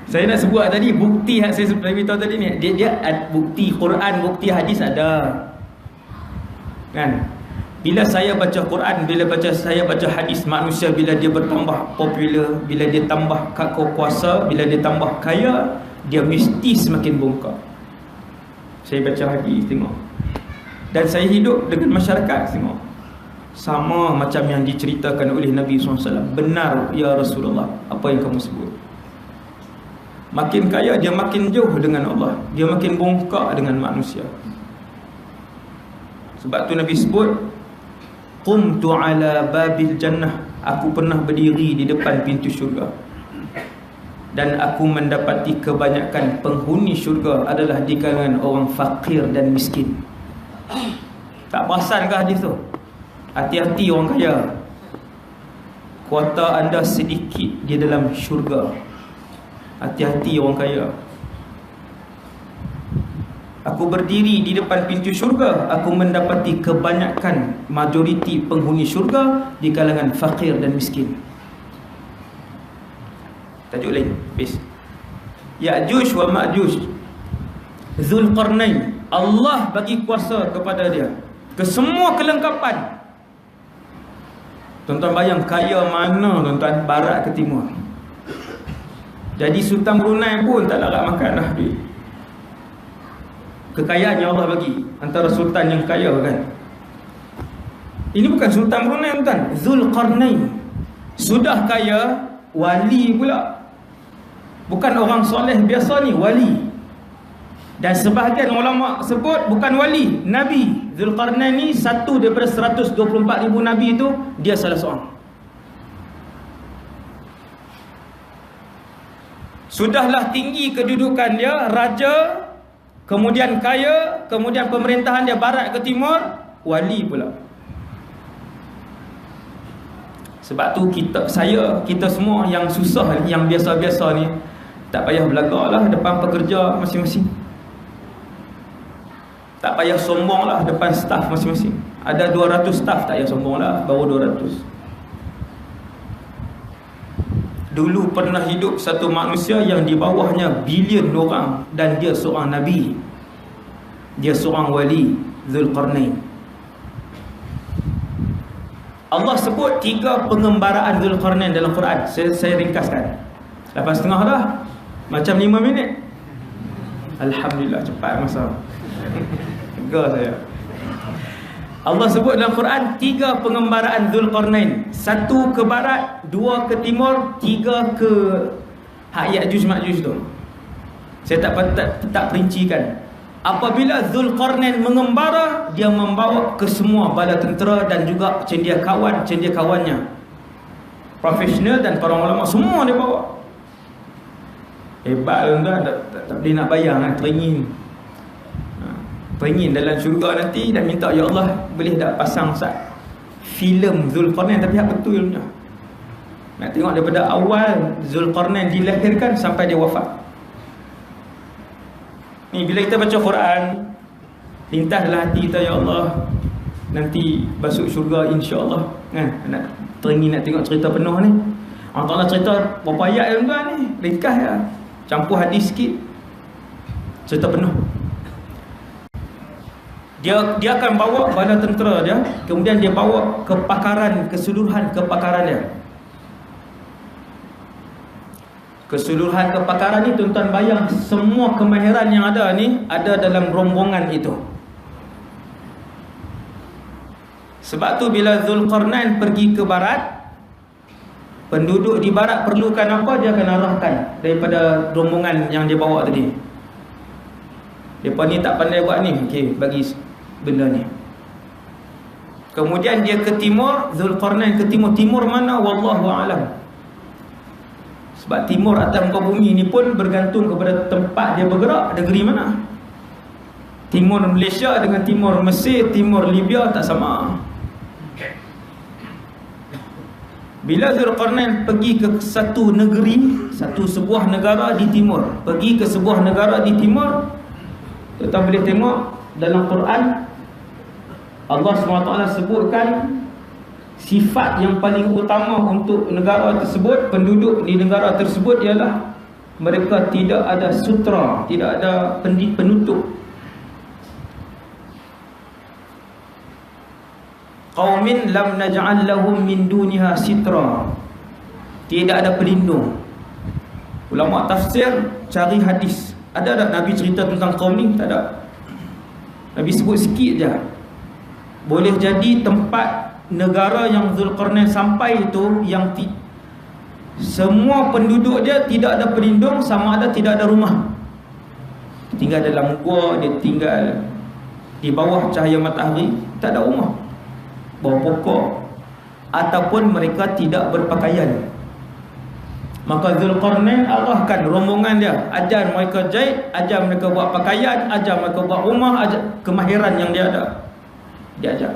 Saya nak sebut tadi bukti yang saya beritahu tadi ni, dia bukti Quran, bukti hadis ada. Kan? Bila saya baca Quran, saya baca hadis, manusia bila dia bertambah popular, bila dia tambah kuasa, bila dia tambah kaya, dia mesti semakin bongkak. Saya baca hadis tengok. Dan saya hidup dengan masyarakat tengok. Sama macam yang diceritakan oleh Nabi SAW. Benar ya Rasulullah apa yang kamu sebut. Makin kaya dia makin jauh dengan Allah, dia makin bongkak dengan manusia. Sebab tu Nabi sebut, qumtu ala babil jannah, aku pernah berdiri di depan pintu syurga, dan aku mendapati kebanyakan penghuni syurga adalah di kalangan orang fakir dan miskin. Tak perasan ke hadis tu? Hati-hati orang kaya, kuota anda sedikit di dalam syurga. Hati-hati orang kaya. Aku berdiri di depan pintu syurga, aku mendapati kebanyakan majoriti penghuni syurga di kalangan fakir dan miskin. Tajuk lain, habis. Ya'juj wa Ma'juj, Zulqarnain, Allah bagi kuasa kepada dia, ke semua kelengkapan. Tuan-tuan bayang kaya mana tuan-tuan, barat ke timur. Jadi Sultan Brunei pun tak larat makan dah duit. Kekayaan yang Allah bagi, antara sultan yang kaya kan. Ini bukan Sultan Brunei tuan, Zulqarnain. Sudah kaya, wali pula. Bukan orang soleh biasa ni, wali. Dan sebahagian ulama sebut bukan wali, Nabi. Zulqarnain ni satu daripada 124,000 Nabi itu, dia salah seorang. Sudahlah tinggi kedudukan dia, raja, kemudian kaya, kemudian pemerintahan dia barat ke timur, wali pula. Sebab tu kita semua yang susah, yang biasa-biasa ni, tak payah belagak lah depan pekerja masing-masing. Tak payah sombong lah depan staf masing-masing. Ada 200 staf, tak payah sombong lah, baru 200. Dulu pernah hidup satu manusia yang di bawahnya bilion orang, dan dia seorang Nabi, dia seorang wali, Zulqarnain. Allah sebut 3 pengembaraan Zulqarnain dalam Quran. Saya ringkaskan 8.30 dah, macam 5 minit. Alhamdulillah, cepat masa. Lega saya. Allah sebut dalam Quran 3 pengembaraan Zulqarnain. 1 ke barat, 2 ke timur, 3 ke Ya'juj Ma'juj tu. Saya tak perincikan. Apabila Zulqarnain mengembara, dia membawa ke semua bala tentera dan juga cendekiawan-cendekiawannya, profesional dan para ulama, semua dia bawa. Hebat tuan-tuan, tak boleh nak bayang kan, teringin. Teringin dalam syurga nanti dan minta, ya Allah, boleh tak pasang filem Zulqarnain, tapi hak betul punya. Nak tengok daripada awal Zulqarnain dilahirkan sampai dia wafat. Ni bila kita baca Quran, lintas dalam hati kita, ya Allah, nanti masuk syurga insya-Allah. Nak teringin nak tengok cerita penuh ni. Allah Taala cerita berapa ayat tuan-tuan ni, ringkas ya. Campur hadis sikit, cerita penuh. Dia akan bawa bala tentera dia, kemudian dia bawa kepakaran, keseluruhan kepakaran dia. Keseluruhan kepakaran ni tuan-tuan bayang, semua kemahiran yang ada ni ada dalam rombongan itu. Sebab tu bila Zulqarnain pergi ke barat, penduduk di barat perlukan apa, dia akan arahkan daripada rombongan yang dia bawa tadi. Depa ni tak pandai buat ni, okey, bagi benda ni. Kemudian dia ke timur, Zulqarnain ke timur. Timur mana? Wallahu a'lam. Sebab timur atas muka bumi ni pun bergantung kepada tempat dia bergerak, negeri mana. Timur Malaysia dengan timur Mesir, timur Libya tak sama. Bila Zulqarnain pergi ke satu negeri, sebuah negara di timur, pergi ke sebuah negara di timur, kita boleh tengok dalam Quran Allah SWT sebutkan sifat yang paling utama untuk negara tersebut, penduduk di negara tersebut, ialah mereka tidak ada sutra, tidak ada penutup. Qaumin lam naj'al lahum min duniha sitra, tidak ada pelindung. Ulama tafsir cari hadis, ada tak Nabi cerita tentang kaum ni? Tak ada. Nabi sebut sikit je. Boleh jadi tempat negara yang Zulqarnain sampai itu, yang semua penduduk dia tidak ada pelindung, sama ada tidak ada rumah. Tinggal dalam gua, dia tinggal di bawah cahaya matahari. tak ada rumah, bawah pokok, ataupun mereka tidak berpakaian. Maka Zulkarnain arahkan rombongan dia, ajar mereka jahit, ajar mereka buat pakaian, ajar mereka buat rumah, ajar kemahiran yang dia ada, dia ajar.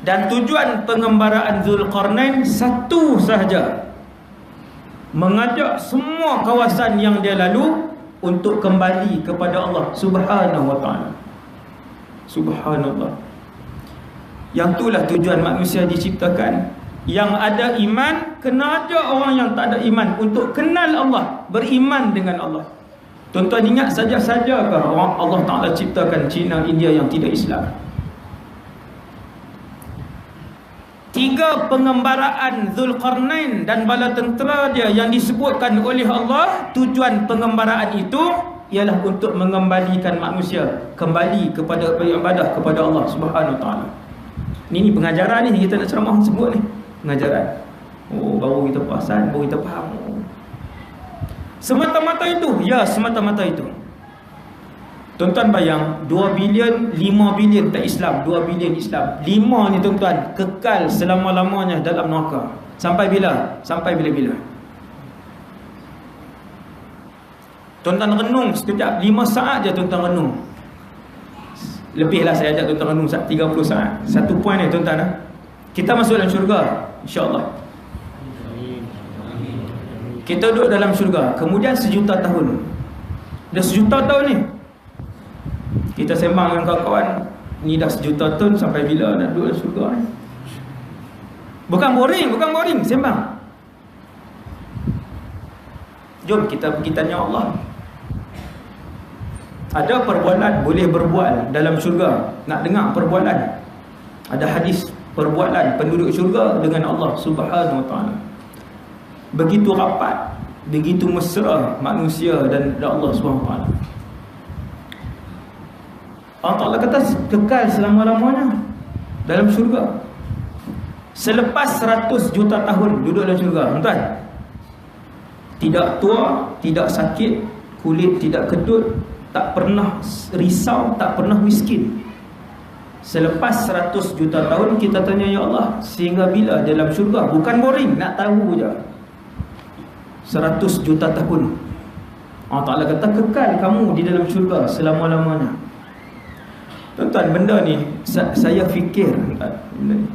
Dan tujuan pengembaraan Zulkarnain satu sahaja, mengajak semua kawasan yang dia lalu untuk kembali kepada Allah Subhanahu wa ta'ala. Subhanallah. Yang itulah tujuan manusia diciptakan. Yang ada iman kena ajak orang yang tak ada iman untuk kenal Allah, beriman dengan Allah. Tuan-tuan ingat saja-sajakah orang Allah Ta'ala ciptakan China, India yang tidak Islam? 3 pengembaraan Zulkarnain dan bala tentera dia yang disebutkan oleh Allah, tujuan pengembaraan itu ialah untuk mengembalikan manusia kembali kepada beribadah kepada Allah Subhanahu Wa Ta'ala. Ini pengajaran ni kita nak ceramah sebut ni, pengajaran. Oh, baru kita perasan, baru kita faham. Semata-mata itu, ya, semata-mata itu. Tuan-tuan bayang 2 bilion, 5 bilion tak Islam, 2 bilion Islam. 5 ni tuan-tuan kekal selama-lamanya dalam neraka. Sampai bila? Sampai bila-bila? Tuan-tuan renung sekejap, 5 saat je tuan-tuan renung. Lebihlah saya ajak tuan-tuan renung 30 saat. Satu poin ni tuan-tuan. Kita masuk dalam syurga, insya-Allah. Kita duduk dalam syurga, kemudian 1 juta tahun. Dah 1 juta tahun ni kita sembang dengan kawan-kawan, ni dah 1 juta tahun, sampai bila nak duduk dalam syurga ni? Bukan boring sembang. Jom kita pergi tanya Allah. Ada perbualan boleh berbual dalam syurga. Nak dengar perbualan? Ada hadis perbualan penduduk syurga dengan Allah Subhanahu Wa Ta'ala. Begitu rapat, begitu mesra manusia dan Allah Subhanahu Wa Ta'ala. Allah Ta'ala kata kekal selama-lamanya dalam syurga. Selepas 100 juta tahun duduk dalam syurga, tuan-tuan, tidak tua, tidak sakit, kulit tidak kedut, tak pernah risau, tak pernah miskin. Selepas 100 juta tahun kita tanya, ya Allah, sehingga bila dalam syurga? Bukan boring, nak tahu je. 100 juta tahun Allah Ta'ala kata kekal kamu di dalam syurga selama-lamanya. Tuan-tuan, benda ni saya fikir, benda ni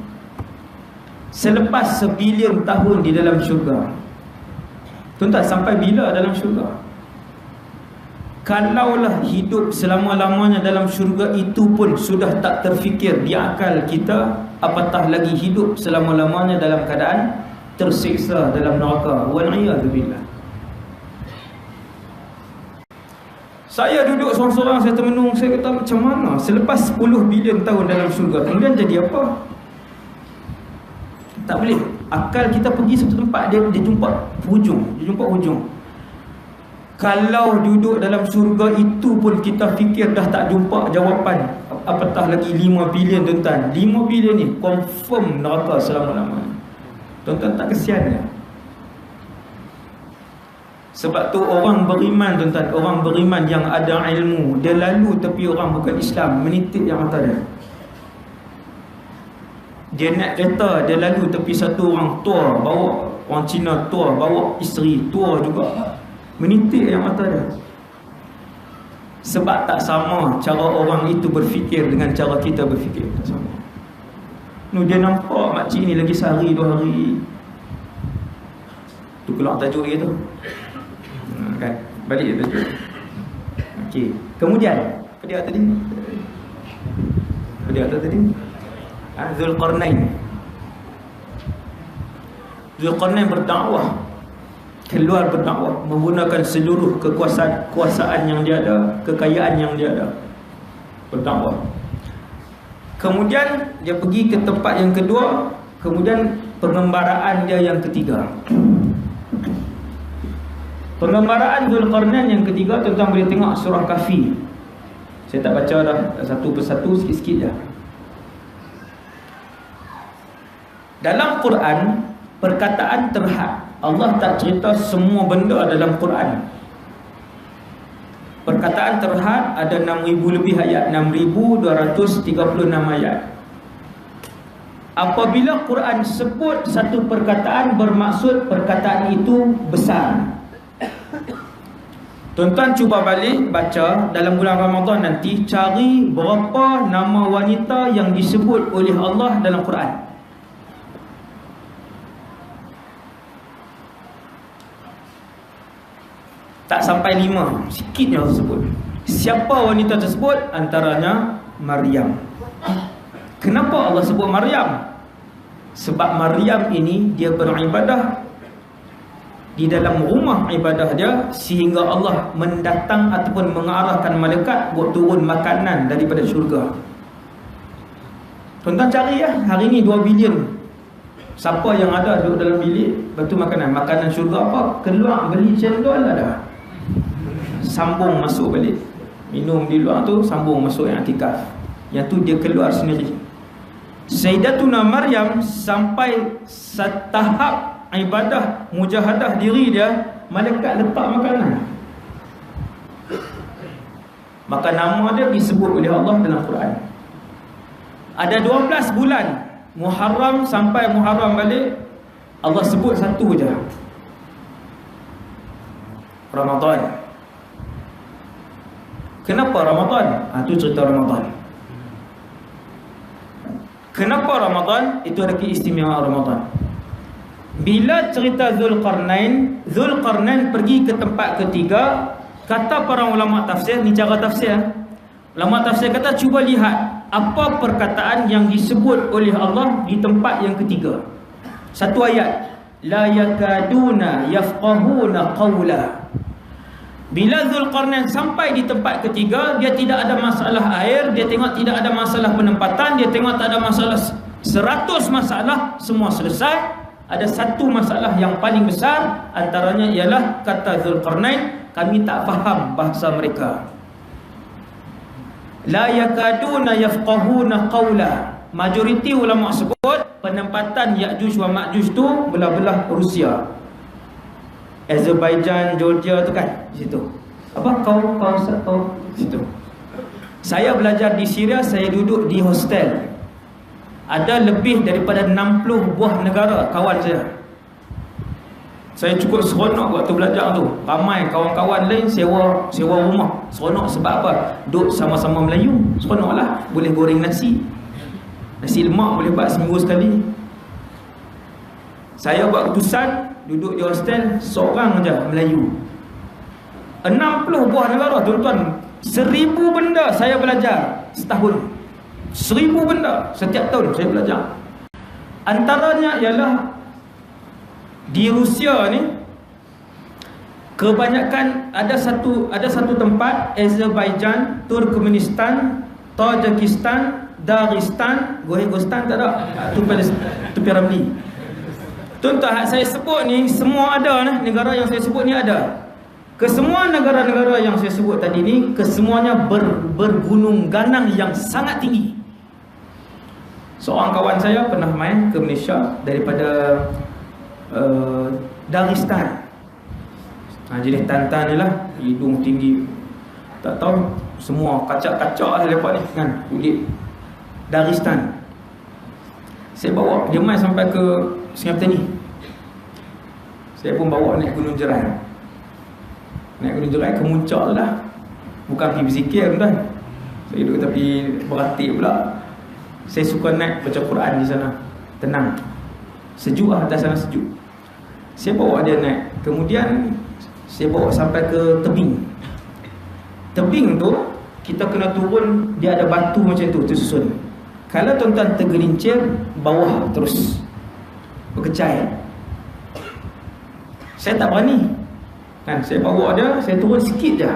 selepas 1 bilion tahun di dalam syurga, tuan-tuan, sampai bila dalam syurga? Kalaulah hidup selama-lamanya dalam syurga itu pun sudah tak terfikir di akal kita, apatah lagi hidup selama-lamanya dalam keadaan tersiksa dalam neraka. Wal'iyadzubillah. Saya duduk seorang-seorang, saya termenung, saya kata macam mana selepas 10 bilion tahun dalam syurga, kemudian jadi apa? Tak boleh. Akal kita pergi satu tempat, dia jumpa hujung. Kalau duduk dalam syurga itu pun kita fikir dah tak jumpa jawapan, apatah lagi 5 bilion tuan-tuan. 5 bilion ni confirm neraka selama-lamanya. Tuan-tuan, tak kesian ya? Sebab tu orang beriman, tuan-tuan, orang beriman yang ada ilmu, dia lalu tepi orang bukan Islam, menitik yang mata dia. Dia naik kereta, dia lalu tepi satu orang tua, bawa orang Cina tua, bawa isteri tua juga, menitik yang mata dia. Sebab tak sama cara orang itu berfikir dengan cara kita berfikir, tak sama. Dia nampak makcik ni lagi sehari 2 hari tu keluar tajuk dia tu, kan? Balik tajuk. Okey. Kemudian apa dia tadi? Zulkarnain berdakwah, keluar berdakwah menggunakan seluruh kekuasaan yang dia ada, kekayaan yang dia ada, berdakwah. Kemudian dia pergi ke tempat yang kedua, kemudian pengembaraan dia yang ketiga. Pengembaraan Zulkarnain yang ketiga, tuan-tuan boleh tengok surah Kahfi. Saya tak baca dah satu persatu, sikit-sikit je. Dalam Quran, perkataan terhad, Allah tak cerita semua benda dalam Quran. Perkataan terhad ada 6,000 lebih ayat, 6,236 ayat. Apabila Quran sebut satu perkataan, bermaksud perkataan itu besar. Tuan-tuan cuba balik baca dalam bulan Ramadan nanti, cari berapa nama wanita yang disebut oleh Allah dalam Quran. Tak sampai 5, sikit yang tersebut. Siapa wanita tersebut? Antaranya Maryam. Kenapa Allah sebut Maryam? Sebab Maryam ini dia beribadah di dalam rumah ibadah dia, sehingga Allah mendatang ataupun mengarahkan malaikat buat turun makanan daripada syurga. Tuan-tuan cari ya, hari ni 2 bilion. Siapa yang ada duduk dalam bilik, batu makanan syurga apa? Keluar beli cendol ada, sambung masuk balik. Minum di luar tu, sambung masuk yang i'tikaf. Yang tu dia keluar sendiri. Sayyidatuna Maryam sampai tahap ibadah mujahadah diri dia, malaikat letak makanan. Maka nama dia disebut oleh Allah dalam Quran. Ada 12 bulan, Muharram sampai Muharram balik, Allah sebut satu je, Ramadan. Kenapa Ramadan? Itu cerita Ramadan. Kenapa Ramadan? Itu ada keistimewaan Ramadan. Bila cerita Zulqarnain pergi ke tempat ketiga, kata para ulama tafsir, ni cara tafsir. Ulama tafsir kata, cuba lihat apa perkataan yang disebut oleh Allah di tempat yang ketiga. Satu ayat, la yakaduna yafqahuna qawla. Bila Zulqarnain sampai di tempat ketiga, dia tidak ada masalah air, dia tengok tidak ada masalah penempatan, dia tengok tak ada masalah 100 masalah, semua selesai. Ada satu masalah yang paling besar, antaranya ialah kata Zulqarnain, kami tak faham bahasa mereka. La yakaduna yafqahuna qawla. Majoriti ulama sebut penempatan Ya'juj wa Ma'juj tu belah-belah Rusia, Azerbaijan, Georgia tu kan, di situ. Apa kau situ. Saya belajar di Syria, saya duduk di hostel. Ada lebih daripada 60 buah negara kawan saya. Saya cukup seronok waktu belajar tu. Ramai kawan-kawan lain sewa rumah. Seronok sebab apa? Duduk sama-sama Melayu. Seronoklah, boleh goreng nasi. Nasi lemak boleh buat seminggu sekali. Saya buat keputusan duduk di hostel seorang je Melayu. 60 buah negara, tuan-tuan. 1000 benda saya belajar setahun. 1000 benda setiap tahun saya belajar. Antaranya ialah di Rusia ni, kebanyakan ada satu tempat, Azerbaijan, Turkmenistan, Tajikistan, Dagestan, Gohegostan tak ada. Tu Piramli. Tuan-tuan, saya sebut ni semua ada ni, negara yang saya sebut ni ada. Kesemua negara-negara yang saya sebut tadi ni, kesemuanya bergunung ganang yang sangat tinggi. Seorang kawan saya pernah main ke Malaysia daripada Dagestan. Jenis tantan ni lah, hidung tinggi, tak tahu, semua kacak-kacak lah lepas ni kan, kulit. Dagestan. Saya bawa dia main sampai ke Sungai Petani. Saya pun bawa naik Gunung Jerai. Naik Gunung Jerai ke muncak tu dah. Bukan pergi berzikir tuan. Saya duduk tepi beratik pula. Saya suka naik baca Quran di sana. Tenang. Sejuk lah, atas sana sejuk. Saya bawa dia naik. Kemudian saya bawa sampai ke tebing. Tebing tu kita kena turun, dia ada batu macam tu tersusun. Kalau tuan-tuan tergelincir, bawah terus berkecai. Saya tak berani kan, saya bawa dia, saya turun sikit je.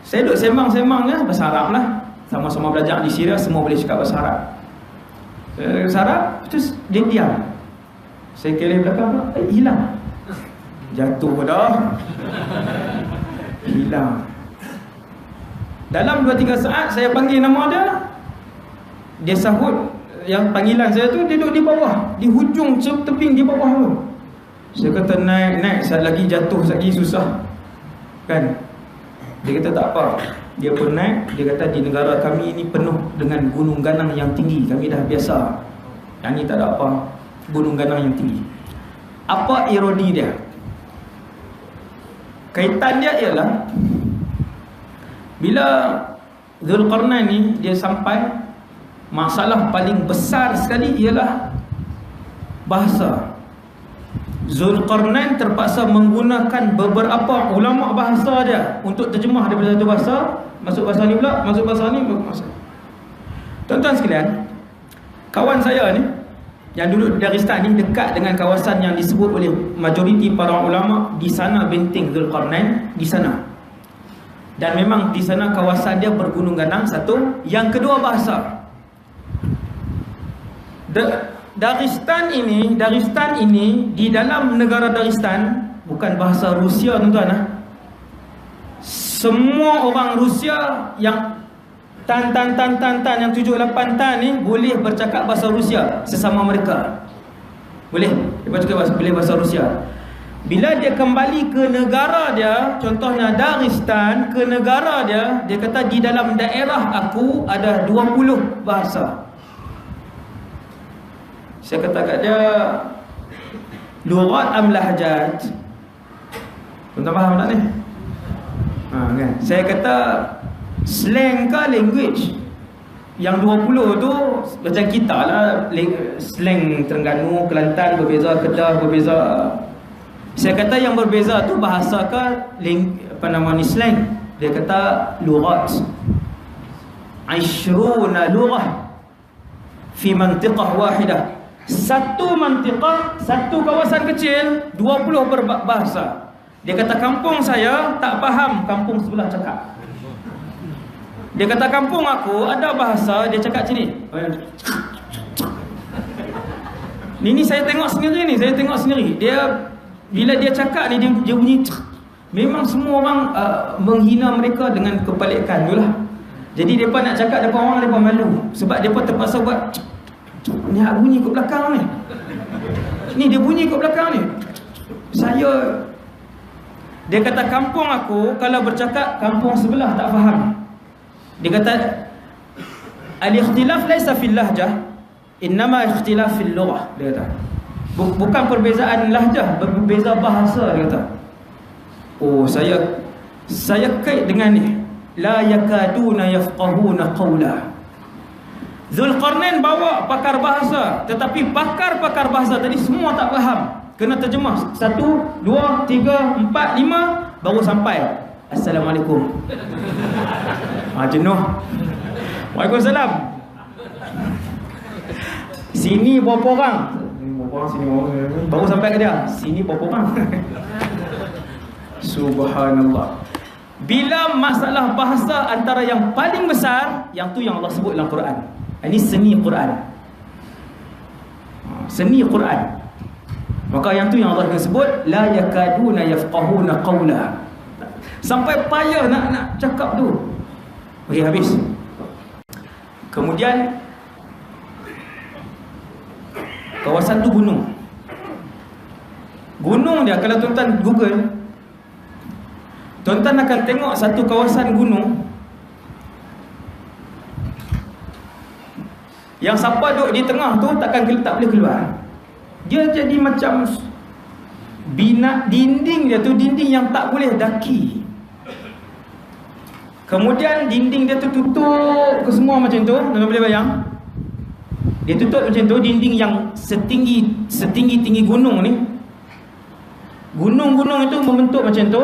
Saya duduk sembang-sembang je, bahasa Arab lah. Sama-sama belajar di Syria, semua boleh cakap bahasa Arab. Bahasa Arab, terus dia diam. Saya kelih belakang, hilang. Jatuh dah. Hilang. Dalam 2-3 saat saya panggil nama dia, dia sahut. Yang panggilan saya tu, dia duduk di bawah, di hujung tebing di bawah tu. Saya kata naik, saat lagi jatuh, saat lagi susah kan. Dia kata tak apa. Dia pun naik. Dia kata di negara kami ini penuh dengan gunung ganang yang tinggi. Kami dah biasa. Yang ni tak ada apa. Gunung ganang yang tinggi. Apa ironi dia? Kaitan dia ialah bila Zulkarnain ni dia sampai, masalah paling besar sekali ialah bahasa. Zulkarnain terpaksa menggunakan beberapa ulama bahasa dia untuk terjemah daripada satu bahasa masuk bahasa ni pula, masuk bahasa ni, masuk. Tuan-tuan sekalian, kawan saya ni yang dulu dari Dagestan ni dekat dengan kawasan yang disebut oleh majoriti para ulama, di sana benteng Zulkarnain, di sana. Dan memang di sana kawasan dia bergunung ganang, satu. Yang kedua, bahasa. Dagestan ini di dalam negara Dagestan bukan bahasa Rusia, tuan-tuan. Semua orang Rusia yang tan yang 7-8 tan ni boleh bercakap bahasa Rusia sesama mereka. Boleh. Dia cakap bahasa Rusia. Bila dia kembali ke negara dia, contohnya Dagestan, ke negara dia, dia kata di dalam daerah aku ada 20 bahasa. Saya kata kat dia, lughat am lahjat? Tuan-tuan faham tak ni? Kan? Saya kata slang ke language? Yang 20 tu macam kita lah, slang Terengganu, Kelantan berbeza, Kedah berbeza. Saya kata yang berbeza tu bahasa ke slang. Dia kata lughat 20 lughah fi mantiqah wahidah. Satu mantiqah, satu kawasan kecil, 20 berbahasa. Dia kata kampung saya tak faham kampung sebelah cakap. Dia kata kampung aku ada bahasa dia cakap sini. Ni saya tengok sendiri. Dia bila dia cakap ni dia bunyi. Memang semua orang menghina mereka dengan kepalikan tu lah. Jadi depa nak cakap depan orang, depa malu sebab depa terpaksa buat ni bunyi kat belakang ni. Ni dia bunyi kat belakang ni. Dia kata kampung aku kalau bercakap kampung sebelah tak faham. Dia kata al-ikhtilaf laysa fil lahjah, innama ikhtilaf fil lughah. Dia kata bukan perbezaan lahjah, berbeza bahasa. Dia kata saya kait dengan ni, la yakaduna yafqahuna qawla. Zulkarnain bawa pakar bahasa, tetapi pakar-pakar bahasa tadi semua tak faham. Kena terjemah 1, 2, 3, 4, 5 baru sampai Assalamualaikum. Jenuh. Waalaikumsalam. Sini berapa orang? Sini baru sampai ke dia. Sini berapa orang? Subhanallah. Bila masalah bahasa antara yang paling besar, yang tu yang Allah sebut dalam Quran. Ini seni Quran. Seni Quran. Maka yang tu yang Allah sebut la yakaduna yafqahuna qawla. Sampai payah nak cakap tu. Okey, habis. Kemudian kawasan tu gunung. Gunung dia kalau tuan-tuan Google, tuan-tuan akan tengok satu kawasan gunung yang siapa duduk di tengah tu tak boleh keluar. Dia jadi macam dinding dia tu dinding yang tak boleh daki. Kemudian dinding dia tu tutup ke semua macam tu. Tuan-tuan boleh bayang? Dia tutup macam tu, dinding yang setinggi gunung ni. Gunung-gunung itu membentuk macam tu.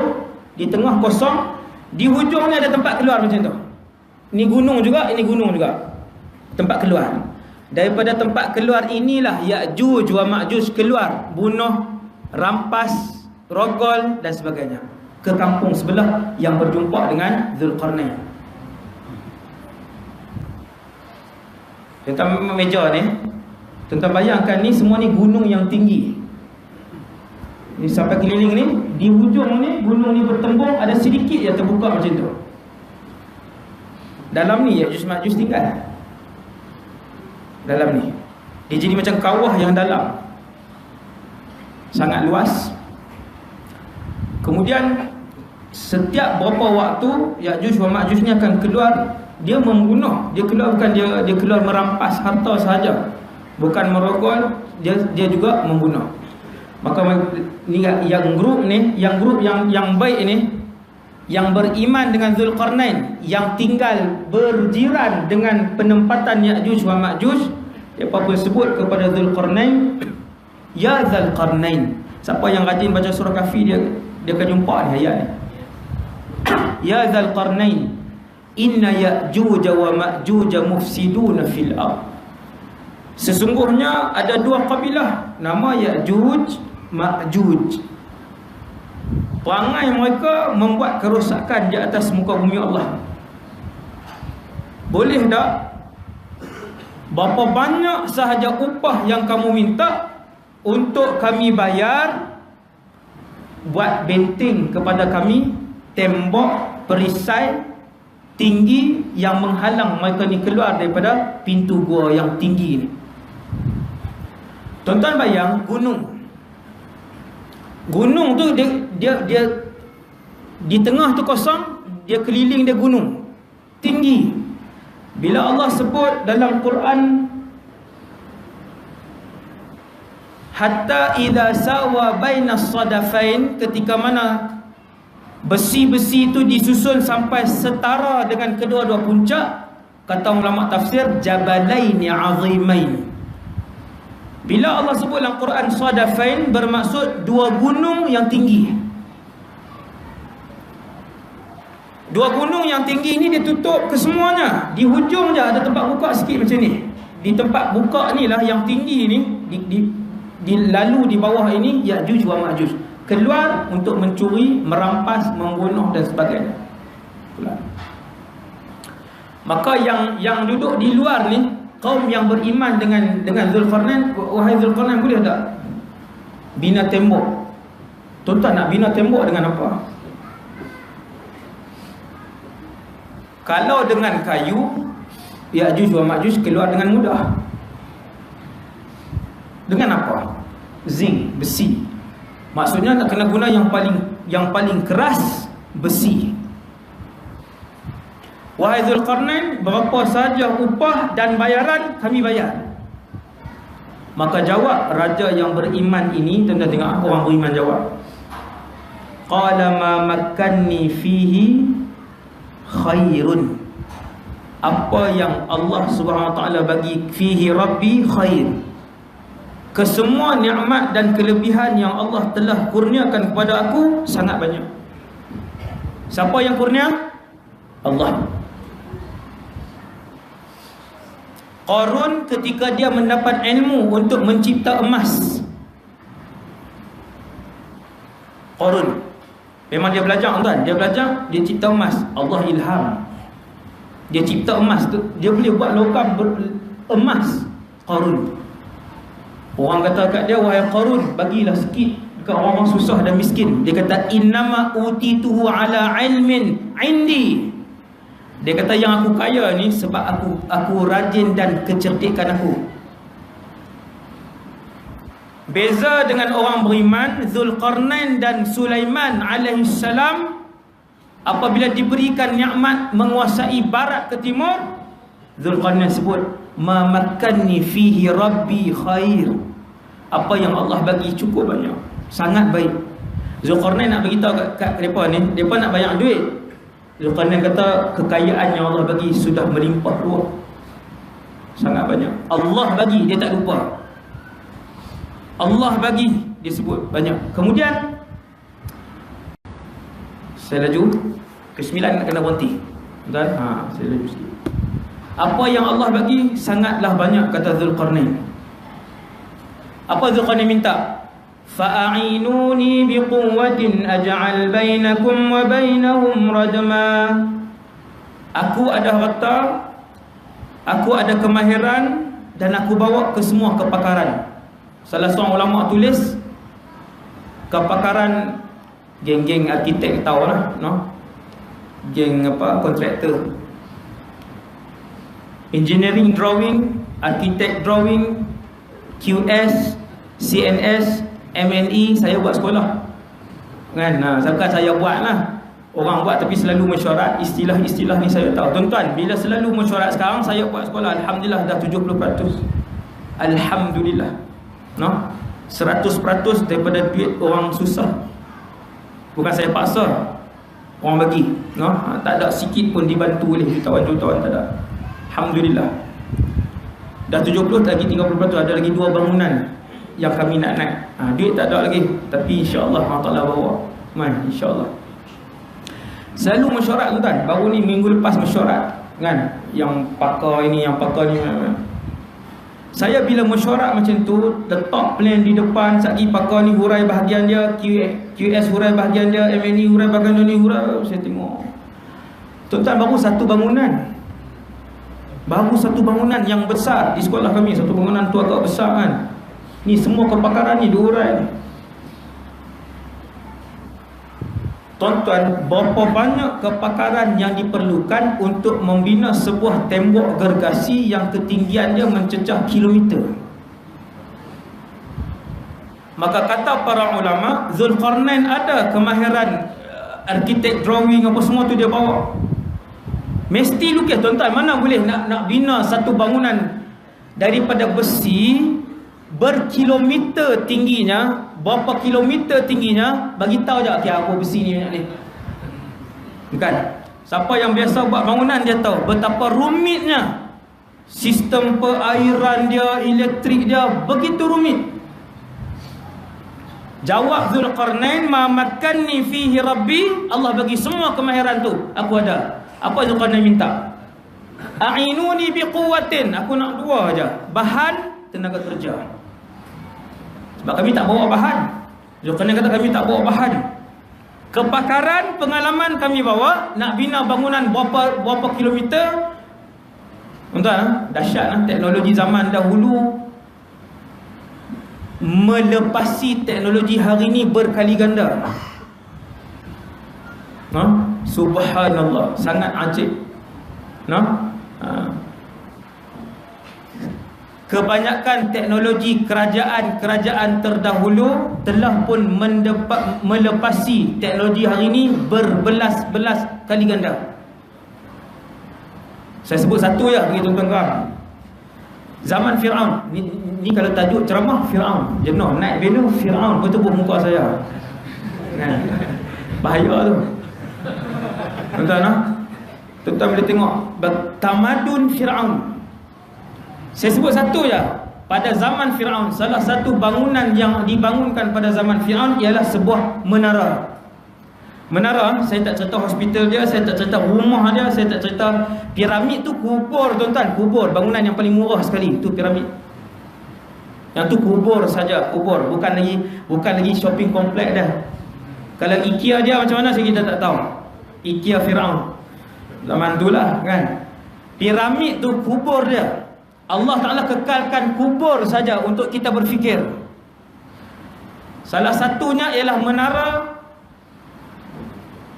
Di tengah kosong, di hujung ni ada tempat keluar macam tu. Ini gunung juga, ini gunung juga. Tempat keluar. Daripada tempat keluar inilah Ya'juj wa Ma'juj keluar, bunuh, rampas, rogol dan sebagainya ke kampung sebelah yang berjumpa dengan Zulkarnain. Tuan-tuan meja ni, tuan-tuan bayangkan ni semua ni gunung yang tinggi. Ni sampai keliling ni, di hujung ni gunung ni bertembung, ada sedikit yang terbuka macam tu. Dalam ni Ya'juj Ma'juj tinggal. Dalam ni dia jadi macam kawah yang dalam, sangat luas. Kemudian setiap berapa waktu Ya'juj wa Ma'juj ni akan keluar. Dia membunuh. Dia keluar bukan dia keluar merampas harta sahaja, bukan merogol, dia juga membunuh. Maka ni yang grup yang baik ni, yang beriman dengan Zulkarnain, yang tinggal berjiran dengan penempatan Ya'juj wa Ma'juj, depa pun sebut kepada Zulkarnain, ya Zulkarnain. Siapa yang rajin baca surah Kahfi, dia akan jumpa ni ayat ni. Ya Zulkarnain, inna Ya'juj wa Ma'juj mufsiduna fil ardh. Sesungguhnya ada dua kabilah, nama Ya'juj, Ma'juj. Perangai mereka membuat kerosakan di atas muka bumi Allah. Boleh tak berapa banyak sahaja upah yang kamu minta untuk kami bayar, buat benteng kepada kami, tembok perisai tinggi yang menghalang mereka ni keluar daripada pintu gua yang tinggi ni. Tuan-tuan bayang gunung tu dia di tengah tu kosong, dia keliling dia gunung tinggi. Bila Allah sebut dalam Quran, hatta idza sawa bainas sadafain, ketika mana besi-besi itu disusun sampai setara dengan kedua-dua puncak, kata ulama tafsir, jabalaini azimain. Bila Allah sebut dalam Quran sadafain, bermaksud dua gunung yang tinggi. Dua gunung yang tinggi ni dia tutup ke semuanya. Di hujung je ada tempat buka sikit macam ni. Di tempat buka ni lah yang tinggi ni, lalu di bawah ini Ya'juj wa Ma'juj keluar untuk mencuri, merampas, membunuh dan sebagainya. Maka yang duduk di luar ni, kaum yang beriman dengan Zulkarnain, wahai Zulkarnain, boleh tak bina tembok? Tuan-tuan nak bina tembok dengan apa? Kalau dengan kayu, Ya'juj wa Ma'juj keluar dengan mudah. Dengan apa? Zinc, besi. Maksudnya nak kena guna yang paling keras, besi. Wahai Zulkarnain, berapa saja upah dan bayaran kami bayar. Maka jawab raja yang beriman ini, tuan-tuan tengok orang beriman jawab. Qala ma makkanni fihi khairun. Apa yang Allah Subhanahu wa taala bagi, fihi rabbi khair. Kesemua nikmat dan kelebihan yang Allah telah kurniakan kepada aku sangat banyak. Siapa yang kurnia? Allah. Qarun ketika dia mendapat ilmu untuk mencipta emas, Qarun memang dia belajar, tuan, dia belajar, dia cipta emas. Allah ilham, dia cipta emas tu, dia boleh buat logam emas. Qarun, orang kata kat dia, wahai Qarun, bagilah sikit dekat orang-orang susah dan miskin. Dia kata, innama utituhu ala ilmin indi. Dia kata, yang aku kaya ni sebab aku rajin dan kecerdikan aku. Beza dengan orang beriman, Zulkarnain dan Sulaiman alaihissalam, apabila diberikan nikmat menguasai barat ke timur, Zulkarnain sebut, ma makkanni fihi rabbi khair. Apa yang Allah bagi cukup banyak, sangat baik. Zulkarnain nak beritahu kat mereka ni, mereka nak banyak duit. Zulkarnain kata, kekayaan yang Allah bagi sudah melimpah ruah, sangat banyak. Allah bagi, dia tak lupa. Allah bagi, dia sebut banyak. Kemudian saya laju ke-9, nak kena berhenti. Betul? Saya laju sikit. Apa yang Allah bagi sangatlah banyak, kata Zulkarnain. Apa Zulkarnain minta? Fa'inuni biquwwatin aj'al bainakum wa bainahum radma. Aku ada harta, aku ada kemahiran, dan aku bawa ke semua kepakaran. Salah seorang ulama tulis, kepakaran geng-geng arkitek tahu lah, no? Geng apa, kontraktor, engineering drawing, architect drawing, QS, CNS, MNE, saya buat sekolah kan. Bukan saya buat lah. orang buat tapi selalu mesyuarat. Istilah-istilah ni saya tahu. Tuan-tuan, bila selalu mesyuarat sekarang, saya buat sekolah, alhamdulillah dah 70%. Alhamdulillah. No? 100% daripada duit orang susah. Bukan saya paksa, orang bagi. No? Tak ada sikit pun dibantu oleh jutawan-jutawan, tak ada. Alhamdulillah. Dah 70, lagi 30%. Ada lagi 2 bangunan yang kami nak naik. Duit tak ada lagi, tapi insya-Allah Allah Taala bawa. InsyaAllah. Selalu mesyuarat, tuan. Baru ni minggu lepas mesyuarat, kan? Yang pakar ini, yang pakar ni. Saya bila mesyuarat macam tu, letak plan di depan, satgi pakar ni hurai bahagian dia, QS hurai bahagian dia, MNE hurai bahagian dia, hurai. Saya tengok, tuan-tuan, baru satu bangunan. Baru satu bangunan yang besar di sekolah kami. Satu bangunan tu agak besar, kan? Ni semua kepakaran ni dihurai. Tuan-tuan, berapa banyak kepakaran yang diperlukan untuk membina sebuah tembok gergasi yang ketinggiannya mencecah kilometer. Maka kata para ulama, Zulkarnain ada kemahiran arkitek, drawing, apa semua tu dia bawa. Mesti lukis, tuan-tuan. Mana boleh nak bina satu bangunan daripada besi berkilometer tingginya, berapa kilometer tingginya, bagi tahu je apa besi ni banyak ni. Bukan. Siapa yang biasa buat bangunan dia tahu betapa rumitnya sistem perairan dia, elektrik dia, begitu rumit. Jawab Zulkarnain, ma makkanni fihi rabbi, Allah bagi semua kemahiran tu, aku ada. Apa Zulkarnain minta? A'inuni biquwwatin, aku nak 2 aja, bahan, tenaga kerja. Sebab kami tak bawa bahan. Zulkarnain kata kami tak bawa bahan. Kepakaran, pengalaman kami bawa. Nak bina bangunan berapa kilometer. Tuan-tuan, dahsyat teknologi zaman dahulu melepasi teknologi hari ini berkali ganda. Subhanallah, sangat ajaib. Kebanyakan teknologi kerajaan terdahulu telah pun melepasi teknologi hari ini berbelas-belas kali ganda. Saya sebut satu ya bagi tuan-tuan. Zaman Fir'aun. Ni kalau tajuk ceramah Fir'aun. Jenuh naik benu Fir'aun bertepuk muka saya. Bahaya tu. Tuan-tuan, tuan-tuan boleh tengok tamadun Fir'aun. Saya sebut satu ya. Pada zaman Fir'aun, salah satu bangunan yang dibangunkan pada zaman Fir'aun ialah sebuah menara. Menara, saya tak cerita hospital dia, saya tak cerita rumah dia, saya tak cerita piramid tu kubur, tuan-tuan. Kubur, bangunan yang paling murah sekali itu piramid. Yang tu kubur saja, kubur. Bukan lagi shopping kompleks dah. Kalau IKEA dia macam mana kita tak tahu. IKEA Fir'aun zaman tu lah, kan. Piramid tu kubur dia. Allah Ta'ala kekalkan kubur saja untuk kita berfikir. Salah satunya ialah menara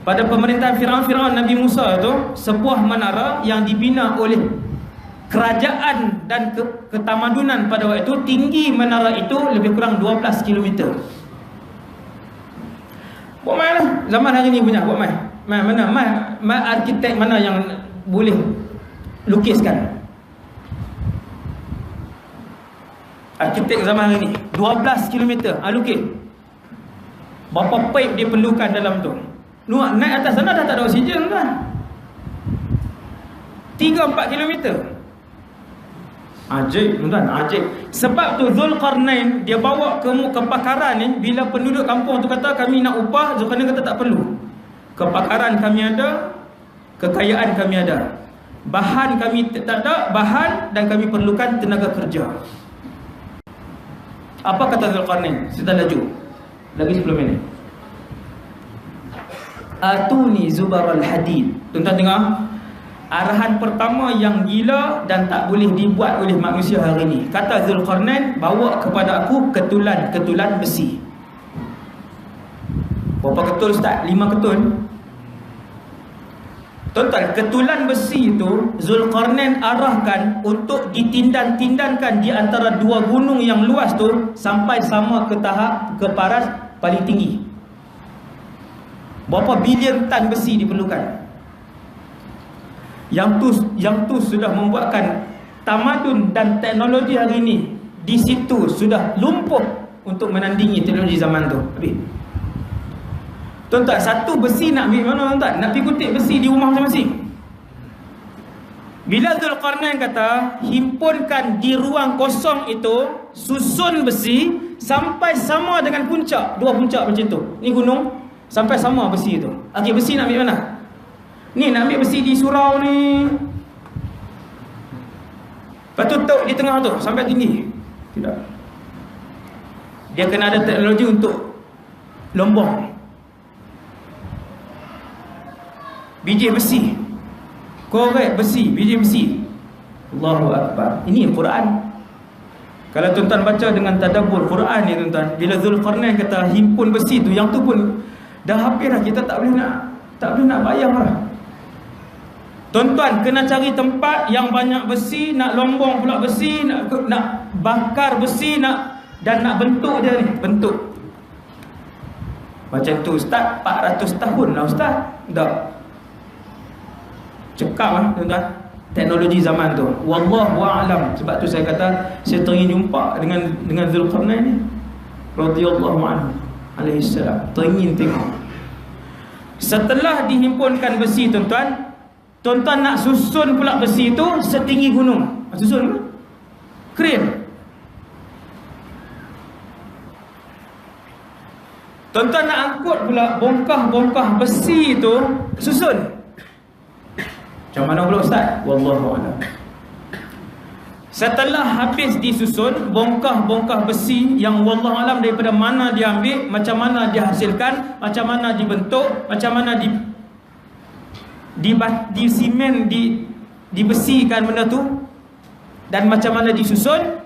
pada pemerintahan Fir'aun Nabi Musa itu, sebuah menara yang dibina oleh kerajaan dan ketamadunan pada waktu itu. Tinggi menara itu lebih kurang 12 km. Buat main lah zaman hari ni punya. Buat main. Mana arkitek mana yang boleh lukiskan? Arkitek zaman hari ni 12 km lukis. Berapa pipe dia perlukan dalam tu. Naik atas sana dah tak ada oksigen kan. 3-4 km. Ajaib, tuan-tuan, ajaib. Sebab tu Zulkarnain dia bawa kepakaran ni. Bila penduduk kampung tu kata kami nak upah, Zulkarnain kata tak perlu. Kepakaran kami ada, kekayaan kami ada, bahan kami tak ada, bahan, dan kami perlukan tenaga kerja. Apa kata Zulkarnain? Kita laju lagi 10 minit. Atuni zubaral hadid. Tuan-tuan tengok, arahan pertama yang gila dan tak boleh dibuat oleh manusia hari ini. Kata Zulkarnain, bawa kepada aku ketulan besi. Berapa ketul Ustaz? 5 ketul. Tuan-tuan, ketulan besi itu Zulkarnain arahkan untuk ditindan-tindankan di antara 2 gunung yang luas tu sampai sama ke tahap, ke paras paling tinggi. Berapa bilion tan besi diperlukan. Yang tu sudah membuatkan tamadun dan teknologi hari ini di situ sudah lumpuh untuk menandingi teknologi zaman tu. Habis. Tuan-tuan, satu besi nak ambil mana tuan-tuan? Nak pergi kutip besi di rumah masing-masing. Bila Zulkarnain kata himpunkan di ruang kosong itu, susun besi sampai sama dengan puncak, 2 puncak macam tu. Ni gunung sampai sama besi itu. Okey, besi nak ambil mana? Ni nak ambil besi di surau ni. Lepas tu tok di tengah tu sampai tinggi. Tidak. Dia kena ada teknologi untuk lombong. Biji besi, korek besi, biji besi. Allahu Akbar. Ini Quran. Kalau tuan-tuan baca dengan tadabbur Quran ni tuan-tuan, bila Zulkarnain kata himpun besi tu, yang tu pun dah habis dah, kita tak boleh nak bayang lah. Tuan-tuan kena cari tempat yang banyak besi, nak lombong pula besi, nak bakar besi, dan nak bentuk dia ni, bentuk. Macam tu ustaz, 400 tahun lah ustaz. Tak. Cekap lah tuan-tuan teknologi zaman tu. Wallahu a'lam. Sebab tu saya kata saya teringin jumpa dengan Zulkarnain ni radhiyallahu anhu alaihi salam. Teringin tengok. Setelah dihimpunkan besi tuan-tuan, tuan-tuan nak susun pula besi tu setinggi gunung. Susun pula kren. Tuan-tuan nak angkut pula bongkah-bongkah besi tu, susun. Macam mana pula ustaz? Wallahu a'lam. Setelah habis disusun bongkah-bongkah besi yang wallahu alam daripada mana dia ambil, macam mana dia hasilkan, macam mana dibentuk, macam mana di simen, dibesikan benda tu, dan macam mana disusun,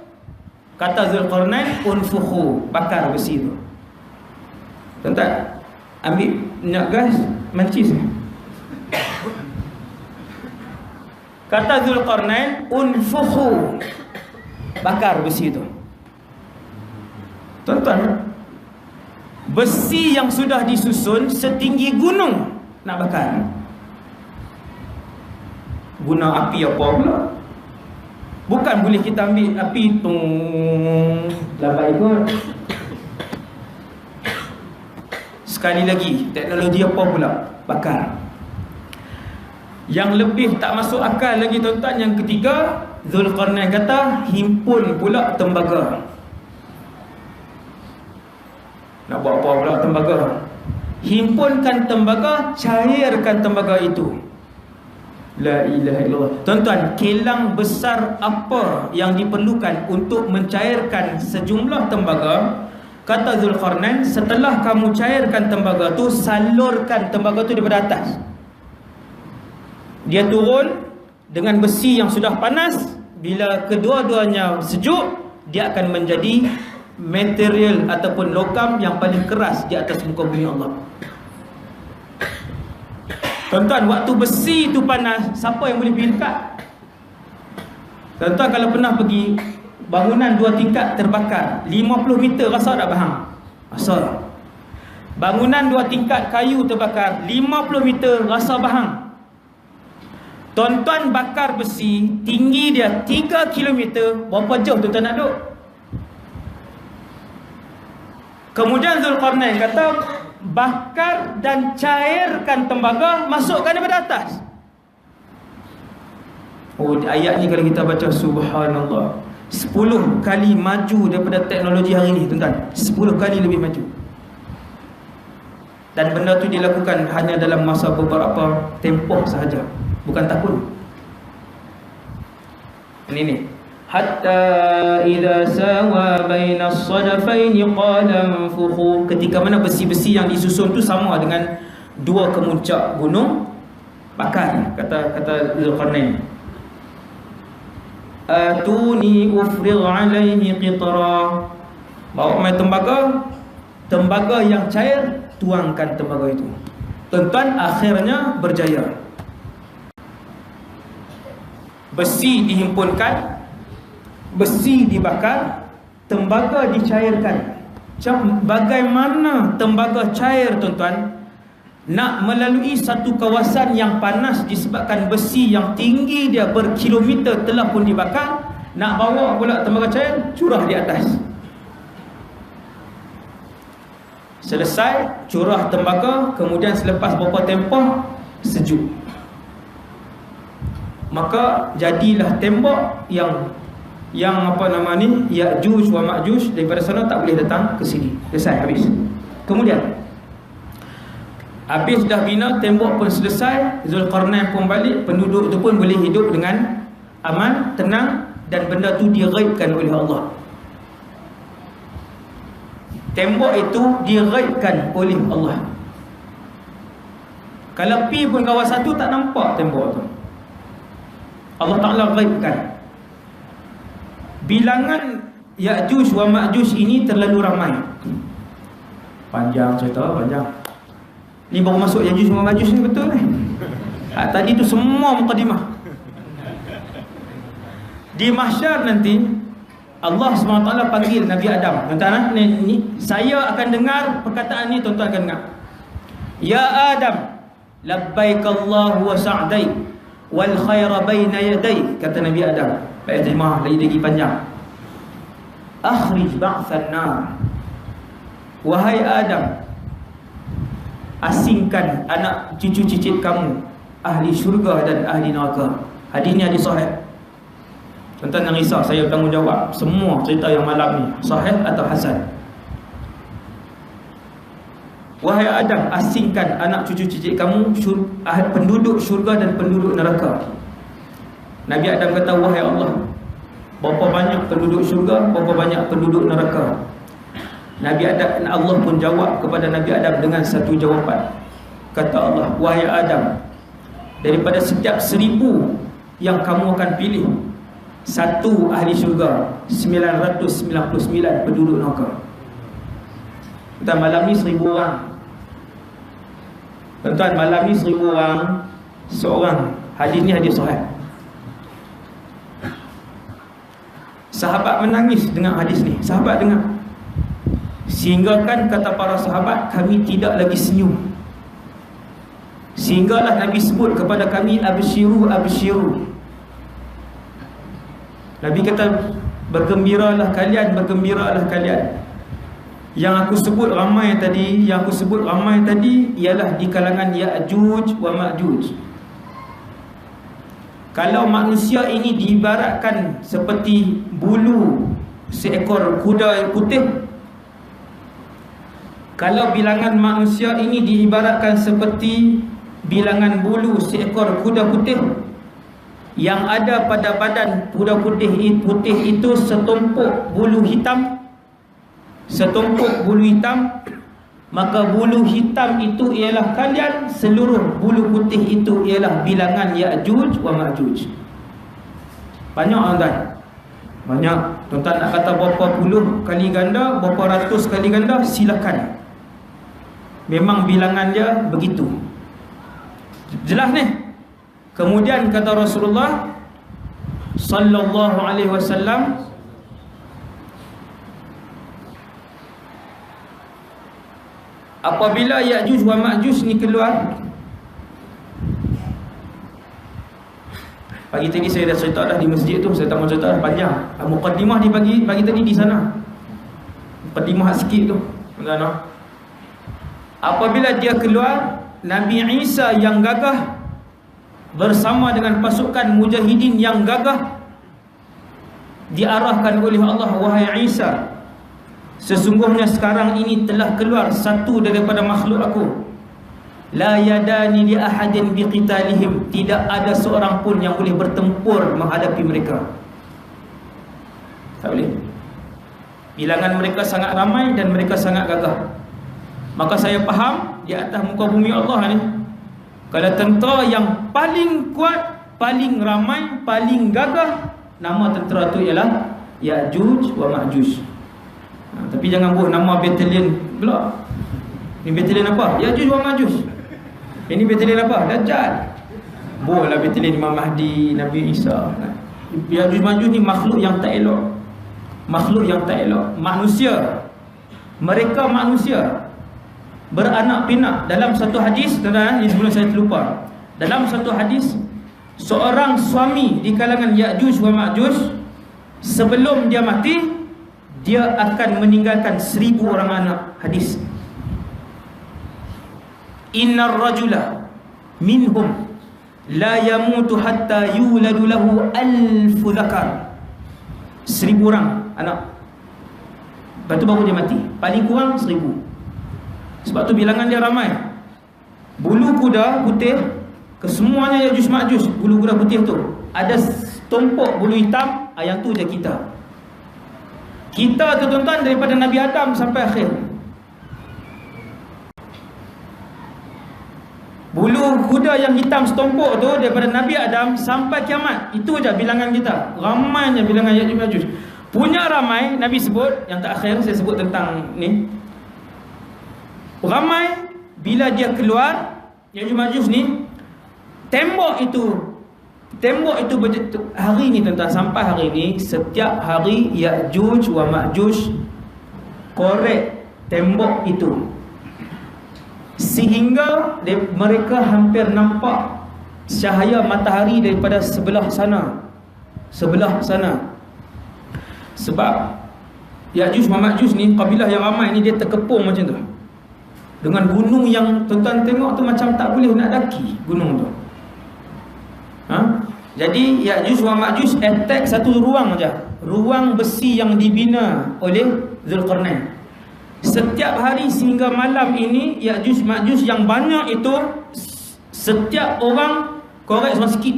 kata Zulkarnain, unfukhu, bakar besi tu. Tuan-tuan, ambil minyak gas, mancis. Kata Zulkarnain, unfukhu, bakar besi itu. Tuan-tuan, besi yang sudah disusun setinggi gunung nak bakar. Guna api apa pula? Bukan boleh kita ambil api lambat ikut. Sekali lagi, teknologi apa pula? Bakar. Yang lebih tak masuk akal lagi tuan-tuan, yang ketiga, Zulkarnain kata himpun pula tembaga. Nak buat apa pula tembaga? Himpunkan tembaga, cairkan tembaga itu. La ilaha illallah. Tuan-tuan, kilang besar apa yang diperlukan untuk mencairkan sejumlah tembaga? Kata Zulkarnain, setelah kamu cairkan tembaga tu, salurkan tembaga tu daripada atas. Dia turun dengan besi yang sudah panas. Bila kedua-duanya sejuk, dia akan menjadi material ataupun logam yang paling keras di atas muka bumi Allah. Tuan-tuan, waktu besi itu panas, siapa yang boleh pergi dekat? Tuan-tuan kalau pernah pergi bangunan 2 tingkat terbakar, 50 meter rasa tak faham? Rasa. Bangunan 2 tingkat kayu terbakar, 50 meter rasa faham? Tuan-tuan bakar besi, tinggi dia 3 km, berapa jauh tuan-tuan nak duduk? Kemudian Zulkarnain kata, bakar dan cairkan tembaga, masukkan daripada atas. Oh, ayat ni kalau kita baca, subhanallah, 10 kali maju daripada teknologi hari ni tuan-tuan. 10 kali lebih maju. Dan benda tu dilakukan hanya dalam masa beberapa tempoh sahaja, bukan tahun. Ini hatta idza sawa bainas sadafaini qala anfukhu. Ketika mana besi-besi yang disusun tu sama dengan 2 kemuncak gunung, bakar. Kata Zulkarnain, atuni ufrigh alaihi qitra. Bawa mai tembaga yang cair, tuangkan tembaga itu. Tuan-tuan, akhirnya berjaya. Besi dihimpunkan, besi dibakar, tembaga dicairkan. Bagaimana tembaga cair tuan-tuan? nak melalui satu kawasan yang panas disebabkan besi yang tinggi dia berkilometer telah pun dibakar, nak bawa pula tembaga cair, curah di atas. Selesai curah tembaga, kemudian selepas beberapa tempoh sejuk, maka jadilah tembok yang apa nama ni, Ya'juj wa Ma'juj daripada sana tak boleh datang ke sini. Selesai, habis. Kemudian habis dah bina, tembok pun selesai, Zulkarnain pun balik, penduduk tu pun boleh hidup dengan aman, tenang, dan benda tu diraibkan oleh Allah. Tembok itu diraibkan oleh Allah. Kalau pi pun kawasan tu tak nampak tembok tu, Allah Ta'ala raibkan. Bilangan Ya'juj wa Ma'juj ini terlalu ramai. Panjang cerita, panjang. Ni baru masuk Ya'juj wa Ma'juj ni, betul ni. Tadi tu semua mukadimah. Di mahsyar nanti Allah SWT panggil Nabi Adam. Tuan-tuan, ni saya akan dengar perkataan ni, tuan-tuan akan dengar. Ya Adam, labbaik Allah wa sa'daik wal khaira baina yadaik, kata Nabi Adam. Baik, terima, lagi panjang. Akhrij ba'than nar, wahai Adam, asingkan anak cucu cicit kamu, ahli syurga dan ahli neraka. Hadis ni hadis sahih. Tuan-tuan jangan risau, saya bertanggungjawab semua cerita yang malam ni, sahih atau hasan. Wahai Adam, asingkan anak cucu cicit kamu, penduduk syurga dan penduduk neraka. Nabi Adam kata, wahai Allah, berapa banyak penduduk syurga, berapa banyak penduduk neraka? Nabi Adam, Allah pun jawab kepada Nabi Adam dengan satu jawapan. Kata Allah, wahai Adam, daripada setiap 1000 yang kamu akan pilih, 1 ahli syurga, 999 penduduk neraka. Dan malam ni 1000 orang. Tuan-tuan, malam ni 1000 orang, seorang. Hadis ni hadis sahih. Sahabat menangis dengan hadis ni. Sahabat dengar, sehingga kan kata para sahabat, kami tidak lagi senyum. Sehinggalah Nabi sebut kepada kami, absyiru, absyiru. Nabi kata, bergembiralah kalian, bergembiralah kalian. Yang aku sebut ramai tadi, ialah di kalangan Ya'juj wa Ma'juj. Kalau manusia ini diibaratkan seperti bulu seekor kuda yang putih, kalau bilangan manusia ini diibaratkan seperti bilangan bulu seekor kuda putih, yang ada pada badan kuda putih itu setumpuk bulu hitam, setumpuk bulu hitam, maka bulu hitam itu ialah kalian, seluruh bulu putih itu ialah bilangan Ya'juj wa Ma'juj. Banyak tuan-tuan, banyak. Tuan-tuan nak kata berapa puluh kali ganda, berapa ratus kali ganda, silakan. Memang bilangan dia begitu. Jelas ni. Kemudian kata Rasulullah sallallahu alaihi wasallam, apabila Ya'juj wa Ma'juj ni keluar, pagi tadi saya dah cerita dah di masjid tu, saya tak mau cerita dah panjang. Muqaddimah dibagi tadi di sana. Muqaddimah sikit tu. Tuan-tuan, apabila dia keluar, Nabi Isa yang gagah bersama dengan pasukan mujahidin yang gagah diarahkan oleh Allah, wahai Isa, sesungguhnya sekarang ini telah keluar satu daripada makhluk aku, la yadani li ahadin biqitalihim, tidak ada seorang pun yang boleh bertempur menghadapi mereka. Tak boleh. Bilangan mereka sangat ramai dan mereka sangat gagah. Maka saya faham di atas muka bumi Allah ni, kalau tentera yang paling kuat, paling ramai, paling gagah, nama tentera tu ialah Ya'juj wa Ma'juj. Tapi jangan buat nama batalion pula. Ni batalion apa? Ya'juj wa Ma'juj. Ini batalion apa? Dajjal. Buatlah batalion Imam Mahdi, Nabi Isa. Ya'juj Ma'juj ni makhluk yang tak elok. Makhluk yang tak elok. Manusia. Mereka manusia. beranak pinak. Dalam satu hadis, ini sebelum saya terlupa, dalam satu hadis, seorang suami di kalangan Ya'juj wa Ma'juj, sebelum dia mati, dia akan meninggalkan 1000 orang anak. Hadis, innar rajula minhum la yamutu hatta yuladu lahu 1000 zakar. 1000 orang anak, lepas tu baru dia mati. Paling kurang 1000. Sebab tu bilangan dia ramai. Bulu kuda putih, kesemuanya Ya'juj Ma'juj, bulu kuda putih tu ada tumpuk bulu hitam, yang tu je kita. Kita tu tuan-tuan, daripada Nabi Adam sampai akhir. Bulu kuda yang hitam setumpuk tu daripada Nabi Adam sampai kiamat. Itu je bilangan kita. Ramainya bilangan Ya'juj Ma'juj. Punya ramai, Nabi sebut, yang terakhir saya sebut tentang ni, ramai bila dia keluar Ya'juj Ma'juj ni, tembok itu hari ni tuan-tuan, sampai hari ni, setiap hari Ya'juj wa Ma'juj korek tembok itu, sehingga mereka hampir nampak cahaya matahari daripada sebelah sana. Sebab Ya'juj wa Ma'juj ni, kabilah yang ramai ni, dia terkepung macam tu, dengan gunung yang tuan-tuan tengok tu macam tak boleh nak daki gunung tu. Jadi Ya'juj wa Ma'juj attack satu ruang saja, ruang besi yang dibina oleh Zulkarnain. Setiap hari sehingga malam ini, Ya'juj Ma'juj yang banyak itu, setiap orang korek seorang sikit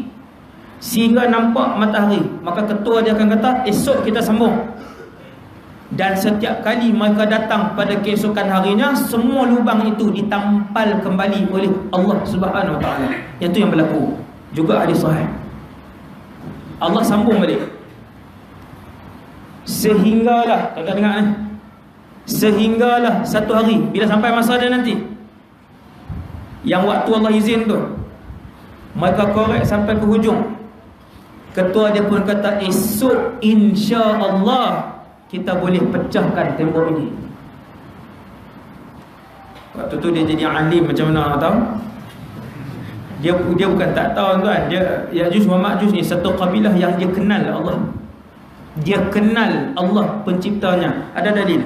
sehingga nampak matahari. Maka ketua dia akan kata, esok kita sambung. Dan setiap kali mereka datang pada keesokan harinya, semua lubang itu ditampal kembali oleh Allah Subhanahu Wa Taala. Yang tu yang berlaku. Juga hadis sahih. Allah sambung balik. Sehinggalah, tuan-tuan dengar ni, sehinggalah satu hari, bila sampai masa dia nanti, yang waktu Allah izin tu, mereka korek sampai ke hujung. Ketua dia pun kata, esok insya-Allah kita boleh pecahkan tembok ini. Waktu tu dia jadi alim macam mana orang tahu? Dia bukan tak tahu tuan. Dia Ya'juj wa Ma'juj ni satu kabilah yang dia kenal Allah. Dia kenal Allah penciptanya. Ada dalil.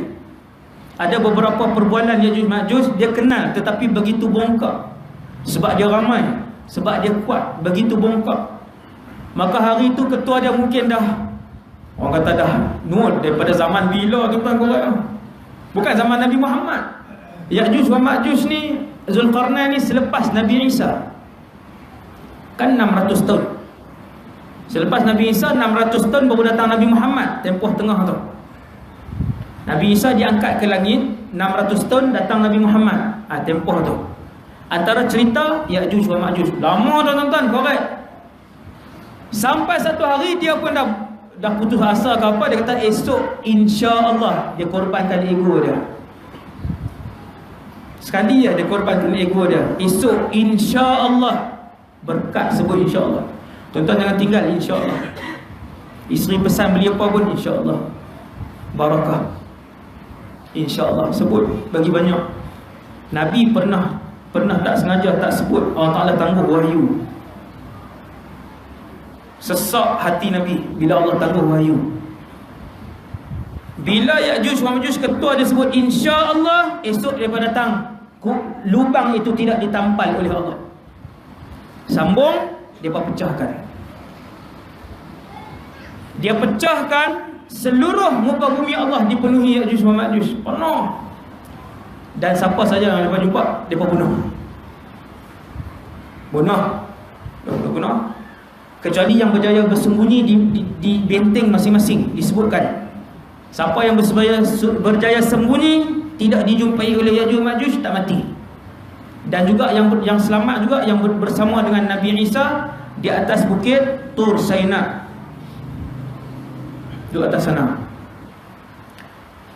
Ada beberapa perbuanan Ya'juj Ma'juj dia kenal, tetapi begitu bongkak. Sebab dia ramai, sebab dia kuat, begitu bongkak. Maka hari itu ketua dia mungkin dah, orang kata dah nur daripada zaman bila tuan-tuan korek. Bukan zaman Nabi Muhammad. Ya'juj wa Ma'juj ni, Zulkarnain ni selepas Nabi Isa. Kan 600 tahun. Selepas Nabi Isa 600 tahun baru datang Nabi Muhammad, tempoh tengah tu. Nabi Isa diangkat ke langit, 600 tahun datang Nabi Muhammad. Tempoh tu. Antara cerita Ya'juj wa Ma'juj. Lama tuan-tuan korek. Sampai satu hari dia pun dah putus asa ke apa, dia kata esok insya-Allah dia korbankan ego dia. Sekali dia korbankan ego dia. Esok insya-Allah, berkat sebut insya-Allah. Tuan-tuan jangan tinggal insya-Allah. Isteri pesan beli apa pun insya-Allah, barakah. InsyaAllah sebut bagi banyak. Nabi pernah tak sengaja tak sebut, Allah Ta'ala tangguh wahyu. Sesak hati Nabi bila Allah tangguh wahyu. Bila Ya'juj wa Ma'juj ketua dia sebut insya-Allah, esok dia datang, lubang itu tidak ditampal oleh Allah. Sambung, dia pecahkan. Dia pecahkan. Seluruh muka bumi Allah dipenuhi Ya'juj wa Ma'juj, penuh. Dan siapa saja yang mereka jumpa, mereka bunuh. Kecuali yang berjaya bersembunyi di benteng masing-masing, disebutkan. Siapa yang berjaya sembunyi, tidak dijumpai oleh Ya'juj wa Ma'juj, tak mati. Dan juga yang selamat juga, yang bersama dengan Nabi Isa di atas bukit Tur Saina, di atas sana.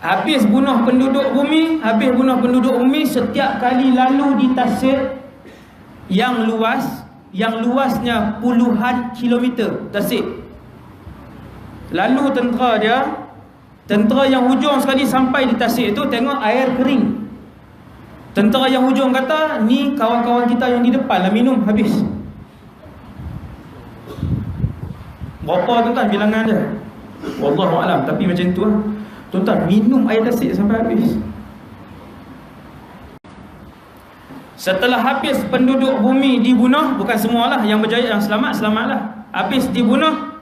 Habis bunuh penduduk bumi, setiap kali lalu di tasik yang luasnya puluhan kilometer tasik. Lalu tentera yang hujung sekali sampai di tasik itu, tengok air kering. Tentera yang hujung kata, ni kawan-kawan kita yang di depan lah minum habis. Berapa tuan-tuan bilangan dia? Wallahualam, tapi macam tu lah. Tuan-tuan, minum air dasik sampai habis. Setelah habis penduduk bumi dibunuh, bukan semualah yang berjaya, yang selamat, selamatlah. Habis dibunuh,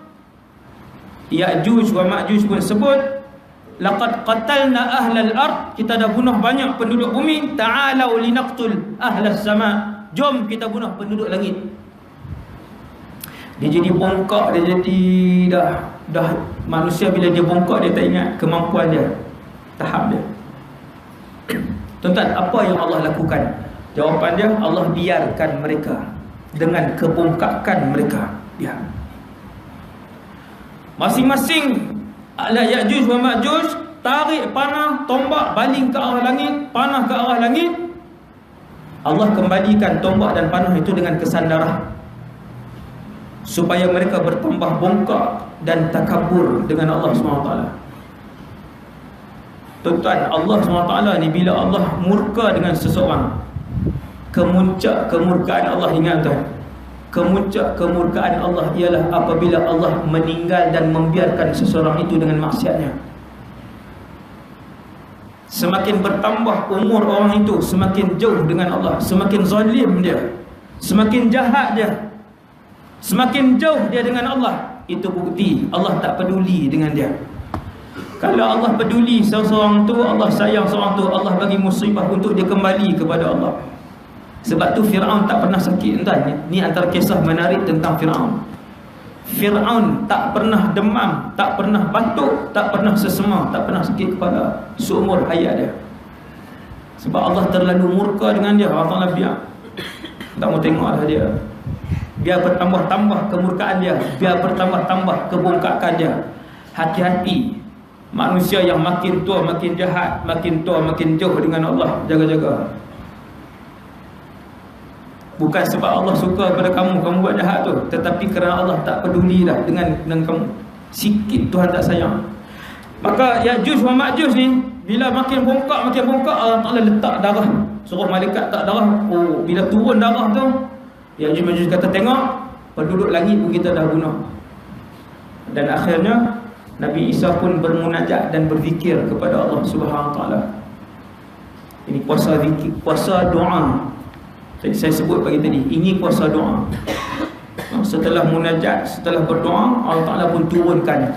Ya'juj wa Ma'juj pun sebut, laqad qatalna ahlal ard, kita dah bunuh banyak penduduk bumi, ta'alau linaqtul ahlas sama, jom kita bunuh penduduk langit. Dia jadi bongkak, dia jadi dah manusia bila dia bongkak dia tak ingat kemampuan dia, tahap dia. Tuan-tuan, apa yang Allah lakukan? Jawapan dia, Allah biarkan mereka dengan kebongkakan mereka. Biar masing-masing Ya'juj wa Ma'juj tarik panah, tombak, baling ke arah langit, panah ke arah langit. Allah kembalikan tombak dan panah itu dengan kesan darah, supaya mereka bertambah bongkak dan takabur dengan Allah SWT. Tuan-tuan, Allah SWT ni bila Allah murka dengan seseorang, kemuncak kemurkaan Allah, ingat tuan, kemuncak kemurkaan Allah ialah apabila Allah meninggal dan membiarkan seseorang itu dengan maksiatnya. Semakin bertambah umur orang itu, semakin jauh dengan Allah, semakin zalim dia, semakin jahat dia, semakin jauh dia dengan Allah. Itu bukti Allah tak peduli dengan dia. Kalau Allah peduli seseorang tu, Allah sayang seorang tu, Allah bagi musibah untuk dia kembali kepada Allah. Sebab tu Fir'aun tak pernah sakit, entah. Ni antara kisah menarik tentang Fir'aun. Fir'aun tak pernah demam, tak pernah batuk, tak pernah sesema, tak pernah sakit kepala seumur hayat dia. Sebab Allah terlalu murka dengan dia. Allah Ta'ala biar, tak mau tengok lah dia. Biar bertambah-tambah kemurkaan dia, biar bertambah-tambah kebongkakan dia. Hati-hati, manusia yang makin tua makin jahat, makin tua makin jauh dengan Allah. Jaga-jaga. Bukan sebab Allah suka kepada kamu buat jahat tu, tetapi kerana Allah tak peduli dah dengan kamu. Sikit Tuhan tak sayang. Maka Ya'juj wa Ma'juj ni bila makin bongkak Allah Ta'ala letak darah, suruh malaikat tak darah. Oh, bila turun darah tu, Ya'juj Ma'juj kata, tengok, penduduk langit pun kita dah bunuh. Dan akhirnya Nabi Isa pun bermunajat dan berzikir kepada Allah Subhanahu Wa Ta'ala. Ini puasa zikir, puasa doa. Jadi saya sebut pagi tadi, ini puasa doa. Setelah munajat, setelah berdoa, Allah Ta'ala pun turunkan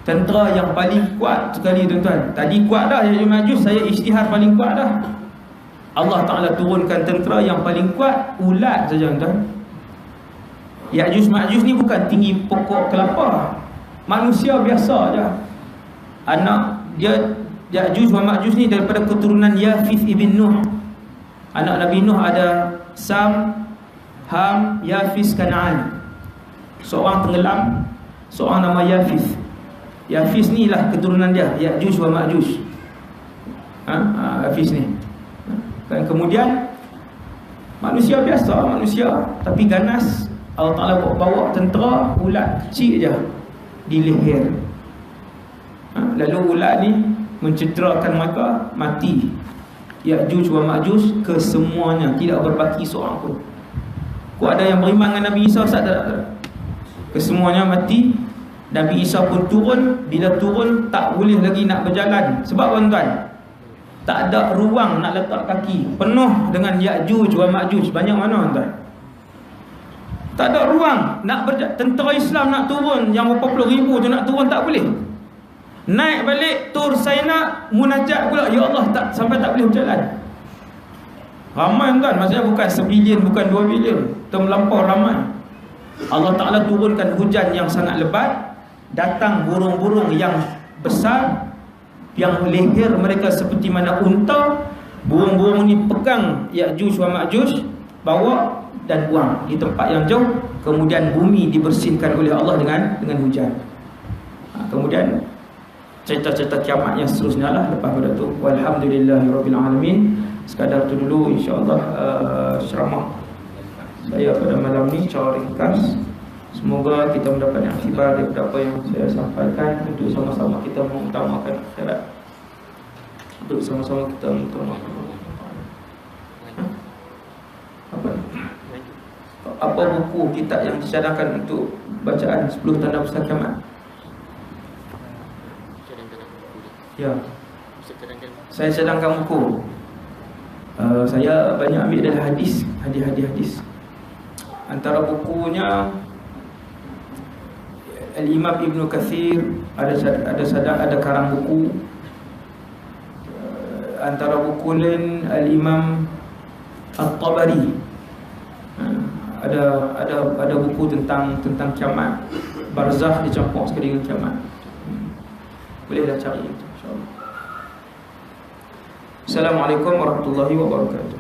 tentera yang paling kuat sekali, tuan-tuan. Tadi kuat dah Ya'juj Ma'juj, saya isytihar paling kuat dah. Allah Ta'ala turunkan tentera yang paling kuat, ulat saja, tuan-tuan. Ya'juj Ma'juj ni bukan tinggi pokok kelapa, manusia biasa aja. Anak dia Ya'juj wa Ma'juj ni daripada keturunan Yafith ibn Nuh. Anak Nabi Nuh ada Sam, Ham, Yafis, Kan'an. Seorang tenggelam, seorang nama Yafis. Yafis ni lah keturunan dia, Ya'juj wa Ma'juj. Yafis ni. Dan kemudian manusia biasa, manusia tapi ganas. Allah Ta'ala bawa tentera ulat kecil je di leher. Lalu ulat ni mencederakan mereka, mati. Ya'juj wa Ma'juj kesemuanya, tidak berbaki seorang pun. Kau ada yang beriman dengan Nabi Isa, tak ada. Kesemuanya mati. Nabi Isa pun turun. Bila turun tak boleh lagi nak berjalan. Sebab tuan-tuan, tak ada ruang nak letak kaki, penuh dengan Ya'juj wa Ma'juj. Banyak mana tuan-tuan? Tak ada ruang nak berjalan. Tentera Islam nak turun, yang berapa puluh ribu tu nak turun, tak boleh. Naik balik Tur Saina, munajat pula, ya Allah, tak sampai tak boleh berjalan. Ramai tuan, maksudnya bukan 1 bilion, bukan 2 bilion, termelampau ramai. Allah Ta'ala turunkan hujan yang sangat lebat. Datang burung-burung yang besar, yang leher mereka seperti mana unta. Burung-burung ni pegang Ya'juj wa Ma'juj, bawa dan buang di tempat yang jauh. Kemudian bumi dibersihkan oleh Allah dengan hujan. Kemudian cerita-cerita kiamat yang seterusnya lah lepas pada tu. Walhamdulillahirabbil alamin. Sekadar tu dulu insya-Allah ceramah saya pada malam ni secara ringkas. Semoga kita mendapat iktibar daripada apa yang saya sampaikan, untuk sama-sama kita mengutamakan akhirat, untuk sama-sama kita mengutamakan apa buku kitab yang dicadangkan untuk bacaan 10 tanda besar kiamat? Ya, saya cadangkan buku. Saya banyak ambil dari hadis. Antara bukunya Al-Imam Ibn Kathir, ada karang buku. Antara buku lain Al-Imam At-Tabari, ada buku tentang kiamat, barzakh dicampur sekali dengan kiamat. Bolehlah cari itu, insya-Allah. Assalamualaikum warahmatullahi wabarakatuh.